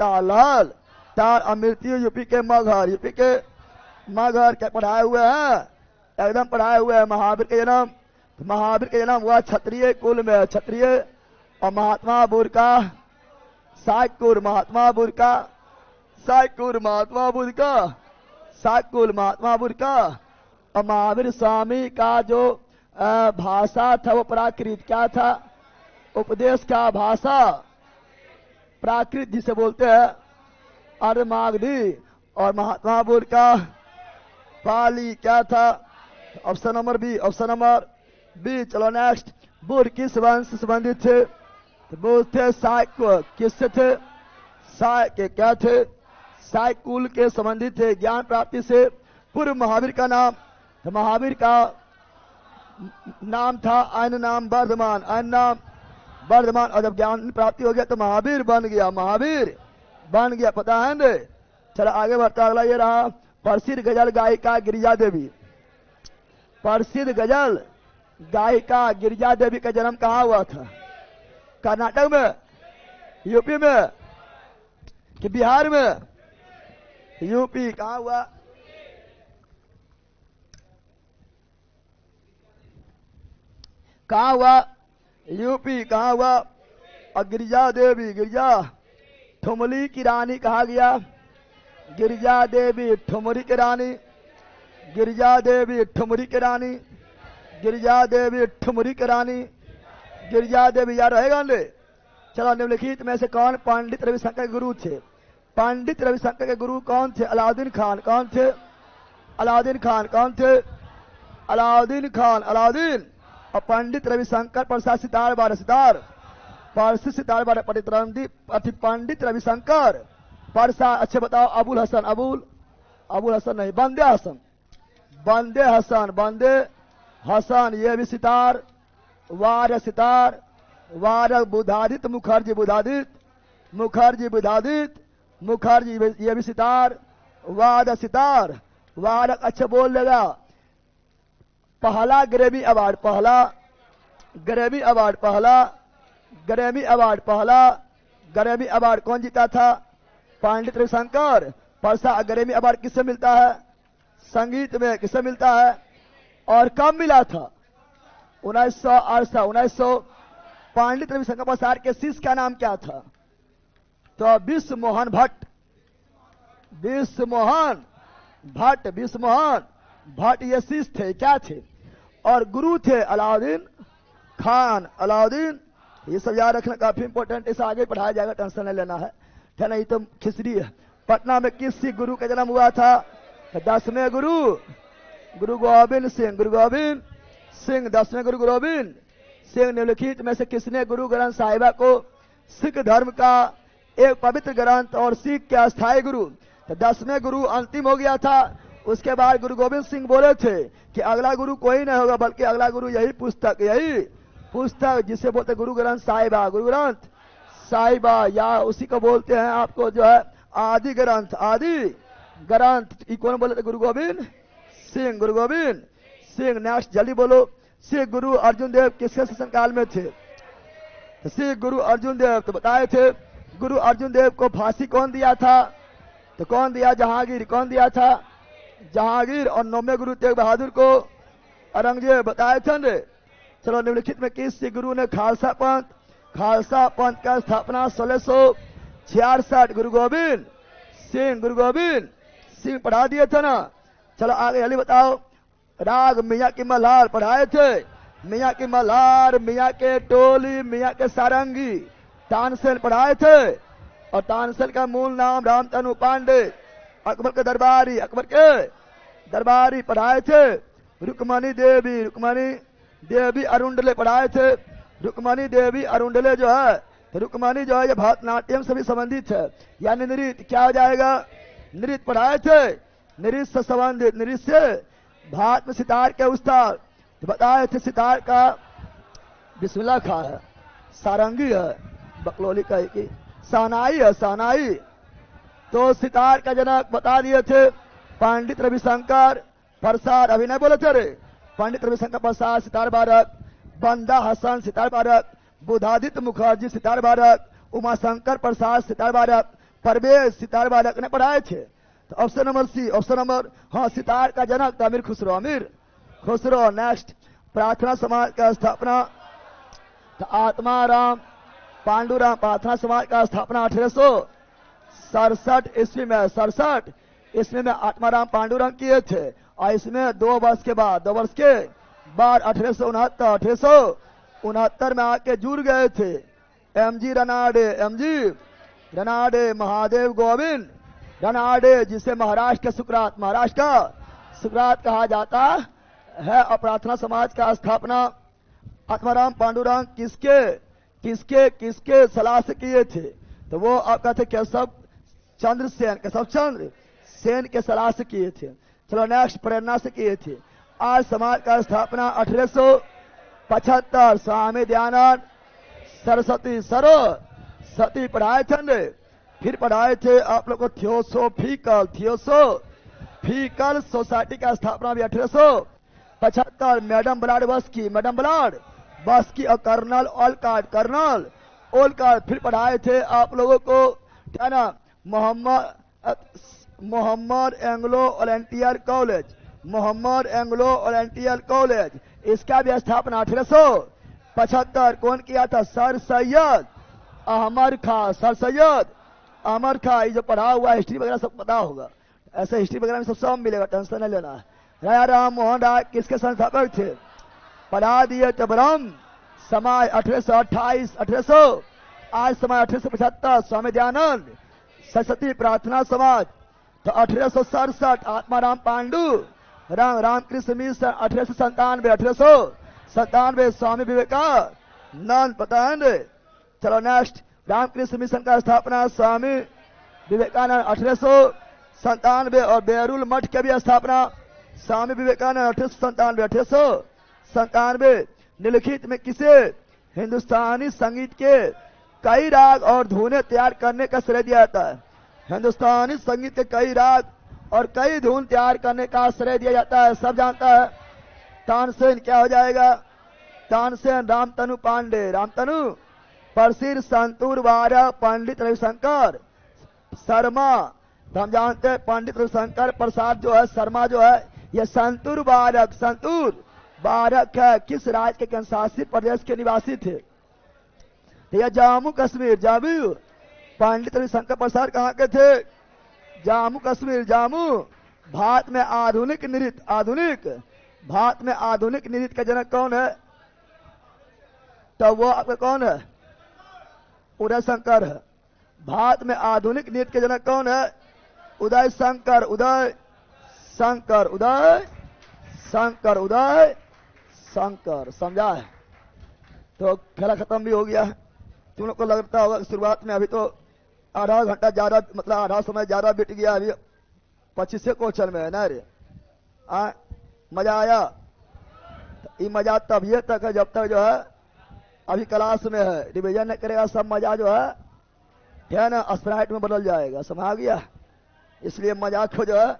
[SPEAKER 1] तार। मृत्यु यूपी के मगहर क्या पढ़ाए हुए हैं? एकदम पढ़ाए हुए है। महावीर का जन्म, महावीर का जन्म हुआ क्षत्रिय कुल में, क्षत्रिय, और महात्मा बुद्ध का साकुर, महात्मा बुद्ध का साकुर, महात्मा बुद्ध का साकुल, महात्मा बुद्ध का। और महावीर स्वामी का जो भाषा था वो प्राकृत क्या था, उपदेश का भाषा प्राकृत जिसे बोलते हैं अर्धमागधी, और महात्मा बुद्ध का पाली क्या था। Option number B, option number B. चलो नेक्स्ट, बुद्ध किस वंश से संबंधित थे, तो बुद्ध थे सायक, किससे थे, साय के क्या थे, सायकुल के संबंधित थे। ज्ञान प्राप्ति से पूर्व महावीर का नाम, तो महावीर का नाम था अन्य नाम वर्धमान, अन्य नाम वर्धमान। और जब ज्ञान प्राप्ति हो गया तो महावीर बन गया, महावीर बन गया, पता है ना। चलो आगे बढ़ता, अगला ये रहा प्रसिद्ध गजल गायिका गिरिजा देवी। प्रसिद्ध गजल गायिका गिरिजा देवी का जन्म कहाँ हुआ था, कर्नाटक में, यूपी में कि बिहार में, यूपी। कहाँ हुआ, कहाँ हुआ, यूपी। कहाँ हुआ, और गिरिजा देवी, गिरिजा ठुमरी की रानी कहा गया, गिरिजा देवी ठुमरी की रानी, गिरिजा देवी ठुमरी की रानी, गिरिजा देवी ठुमरी की रानी, गिरिजा देवी याद रहेगा ने। चलो निम्नलिखित में से कौन पंडित रविशंकर के गुरु थे, पंडित रविशंकर के गुरु कौन थे, अलाउद्दीन खान। कौन थे, अलाउद्दीन खान। कौन थे, अलाउद्दीन खान, अलाउद्दीन। और पंडित रविशंकर प्रसाद सितार बारह, सितार पारसी सितार बारह पंडित रविशंकर प्रसाद। अच्छे बताओ, अबुल हसन, अबुल हसन नहीं, बंदे हसन, बंदे हसन, बंदे हसन, ये भी सितार, वार सितार, वार बुधादित मुखर्जी, बुधादित मुखर्जी, बुधादित मुखर्जी, ये भी सितार, वाद सितार, वार। अच्छा बोल लेगा। पहला ग्रेमी अवार्ड, पहला ग्रेमी अवार्ड, पहला ग्रेमी अवार्ड, पहला ग्रेमी अवार्ड कौन जीता था, पंडित रविशंकर प्रसाद। ग्रेमी अवार्ड किससे मिलता है, संगीत में किससे मिलता है, और कब मिला था, 1968। पंडित रविशंकर प्रसाद के शिष्य का नाम क्या था, तो विश्व मोहन भट्ट, विश्व मोहन भट्ट, विश्व मोहन भट्ट ये शिष्य थे, क्या थे, और गुरु थे अलाउद्दीन खान, अलाउद्दीन। ये सब याद रखना काफी इंपॉर्टेंट, इसे आगे पढ़ाया जाएगा, टेंशन नहीं लेना है नहीं तो खिचड़ी है। पटना में किस सिख गुरु का जन्म हुआ था, 10वें गुरु, गुरु गोविंद सिंह, गुरु गोविंद सिंह, 10वें गुरु गोविंद सिंह। निम्नलिखित में से किसने गुरु ग्रंथ साहिबा को सिख धर्म का एक पवित्र ग्रंथ और सिख के अस्थायी गुरु, तो 10वें गुरु अंतिम हो गया था। उसके बाद गुरु गोविंद सिंह बोले थे कि अगला गुरु कोई नहीं होगा, बल्कि अगला गुरु यही पुस्तक, यही पुस्तक जिसे बोलते गुरु ग्रंथ साहिबा, गुरु ग्रंथ साहिबा, या उसी को बोलते हैं आपको जो है आदि ग्रंथ, आदि ग्रंथ। कौन बोले थे, गुरु गोविंद सिंह, गुरु गोविंद सिंह। नेक्स्ट जल्दी बोलो, सिख गुरु अर्जुन देव किसके शासन काल में थे, सिख गुरु अर्जुन देव, तो बताए थे गुरु अर्जुन देव को फांसी कौन दिया था, तो कौन दिया, जहांगीर। कौन दिया था, जहांगीर। और 9वें गुरु तेग बहादुर को औरंगजेब, बताए थे ने। चलो निम्नलिखित में किस सिख गुरु ने खालसा पंथ, खालसा पंथ का स्थापना 1666, गुरु गोविंद सिंह, गुरु गोविंद सिंह। पढ़ा दिए थे ना। चलो आगे जल्दी बताओ, राग मियाँ की मल्हार पढ़ाए थे, मियाँ की मल्हार, मियाँ के टोली, मियाँ के सारंगी। तानसेन पढ़ाए थे, और तानसेन का मूल नाम रामतनु पांडे। अकबर के दरबारी, अकबर के दरबारी पढ़ाए थे, रुक्मणी देवी, रुक्मणी देवी अरुंडले पढ़ाए थे। रुक्मणी देवी अरुंडले जो है, तो रुक्मणी जो है ये भरतनाट्यम से भी संबंधित है, यानी नृत्य, क्या हो जाएगा, नृत्य पढ़ाए थे, नृत्य से संबंधित, नृत्य से। भारत में सितार के उस्ताद, तो बताए थे सितार का बिस्मिल्लाह खां है, सारंगी है, बकलोली का की सानाई है, सानाई। तो सितार का जनक बता दिए थे पंडित रविशंकर प्रसाद, अभी नहीं बोले थे रे, पंडित रविशंकर प्रसाद सितार बारक, बंदा हसन सितार बारक, बुधादित्य मुखर्जी सितार बारक, उमाशंकर प्रसाद सितार बारक, परवेज सितार बारक ने पढ़ाए थे। तो option number C, option number हाँ, सितार का जनक था अमीर खुसरो, अमीर खुश रहो। नेक्स्ट प्रार्थना समाज का स्थापना, तो आत्माराम पांडुराम प्रार्थना समाज का स्थापना 1867 ईस्वी में, 67 ईस्वी में आत्माराम पांडुरंग किए थे। और इसमें 2 वर्ष के बाद 1869 में आके जुड़ गए थे एमजी रनाडे महादेव गोविंद रनाडे, जिसे महाराष्ट्र का सुकरात कहा जाता है। और प्रार्थना समाज का स्थापना आत्माराम पांडुरंग किसके सलाह से किए थे? तो वो आपका थे केशव चंद्र सेन के सलाह से किए थे। चलो नेक्स्ट प्रेरणा से किए थे। आज समाज का स्थापना 1875 स्वामी दयानंद सरस्वती पढ़ाए थे। फिर पढ़ाए थे आप लोग को थियोसोफिकल सोसाइटी का स्थापना भी 1875 मैडम ब्लाड बस की और कर्नल ओलकार्ड फिर पढ़ाए थे आप लोगों को क्या ना मोहम्मद एंग्लो ओरिएंटल कॉलेज, इसका भी स्थापना 1875 कौन किया था? सर सैयद अहमद खां। ये जो पढ़ा हुआ हिस्ट्री वगैरह सब पता होगा, ऐसे हिस्ट्री वगैरह में सब मिलेगा, टेंशन नहीं लेना है। राजा राम मोहन राय किसके संस्थापक थे? पढ़ा दिए थे ब्रह्म समाज 1828 आज समाज 1875 स्वामी दयानंद सरस्वती प्रार्थना समाज। तो 1867 आत्माराम पांडु रामकृष्ण मिशन 1897 स्वामी विवेकानंद पता है। चलो नेक्स्ट रामकृष्ण मिशन का स्थापना स्वामी विवेकानंद 1897 और बेरुल मठ की भी स्थापना स्वामी विवेकानंद 1897 निम्नलिखित में किसे हिंदुस्तानी संगीत के कई राग और धुनें तैयार करने का श्रेय दिया जाता है? हिंदुस्तानी संगीत के कई राग और कई धुन तैयार करने का श्रेय दिया जाता है, सब जानता है। तानसेन क्या हो जाएगा? तानसेन रामतनु पांडे, रामतनु प्रसिद्ध संतूर वादक पंडित रविशंकर शर्मा। तो हम जानते हैं पंडित रविशंकर प्रसाद जो है शर्मा जो है ये संतूर वादक है। किस राज्य के शासित प्रदेश के निवासी थे? तो यह जम्मू कश्मीर। पंडित रविशंकर प्रसाद कहाँ के थे? जम्मू कश्मीर। भारत में आधुनिक नृत्य का जनक कौन है? तो वो आपका कौन है? उदय शंकर है। भारत में आधुनिक नृत्य के जनक कौन है? उदय शंकर। समझा है? तो खेला खत्म भी हो गया है। तुम लोग को लगता होगा शुरुआत में अभी तो आधा घंटा ज्यादा मतलब आधा समय ज्यादा बीत गया, अभी 25 क्वेश्चन में है ना रे। मजा आया? ये मजा तभी तक है जब तक जो है अभी क्लास में है, रिवीजन नहीं करेगा सब मजा जो है ना स्प्राइट में बदल जाएगा। समझ गया? इसलिए मजाक को जो है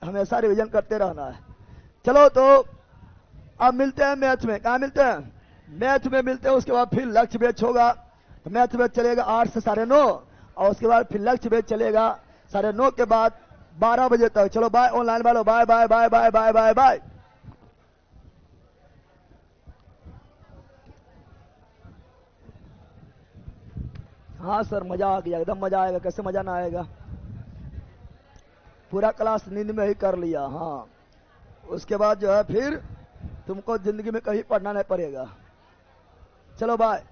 [SPEAKER 1] हमेशा रिवीजन करते रहना है। चलो तो अब मिलते हैं मैथ में। कहाँ मिलते हैं? मैथ में मिलते हैं। उसके बाद फिर लक्ष्य बेच होगा। तो मैथ बेच चलेगा 8 से 9:30 और उसके बाद फिर लक्ष्य बेच चलेगा 9:30 के बाद 12 बजे तक। चलो बाय ऑनलाइन वालों, bye bye bye bye bye bye bye. हाँ सर मजा आ गया, एकदम मजा आएगा। कैसे मजा ना आएगा? पूरा क्लास नींद में ही कर लिया। हाँ उसके बाद जो है फिर तुमको जिंदगी में कहीं पढ़ना नहीं पड़ेगा। चलो बाय।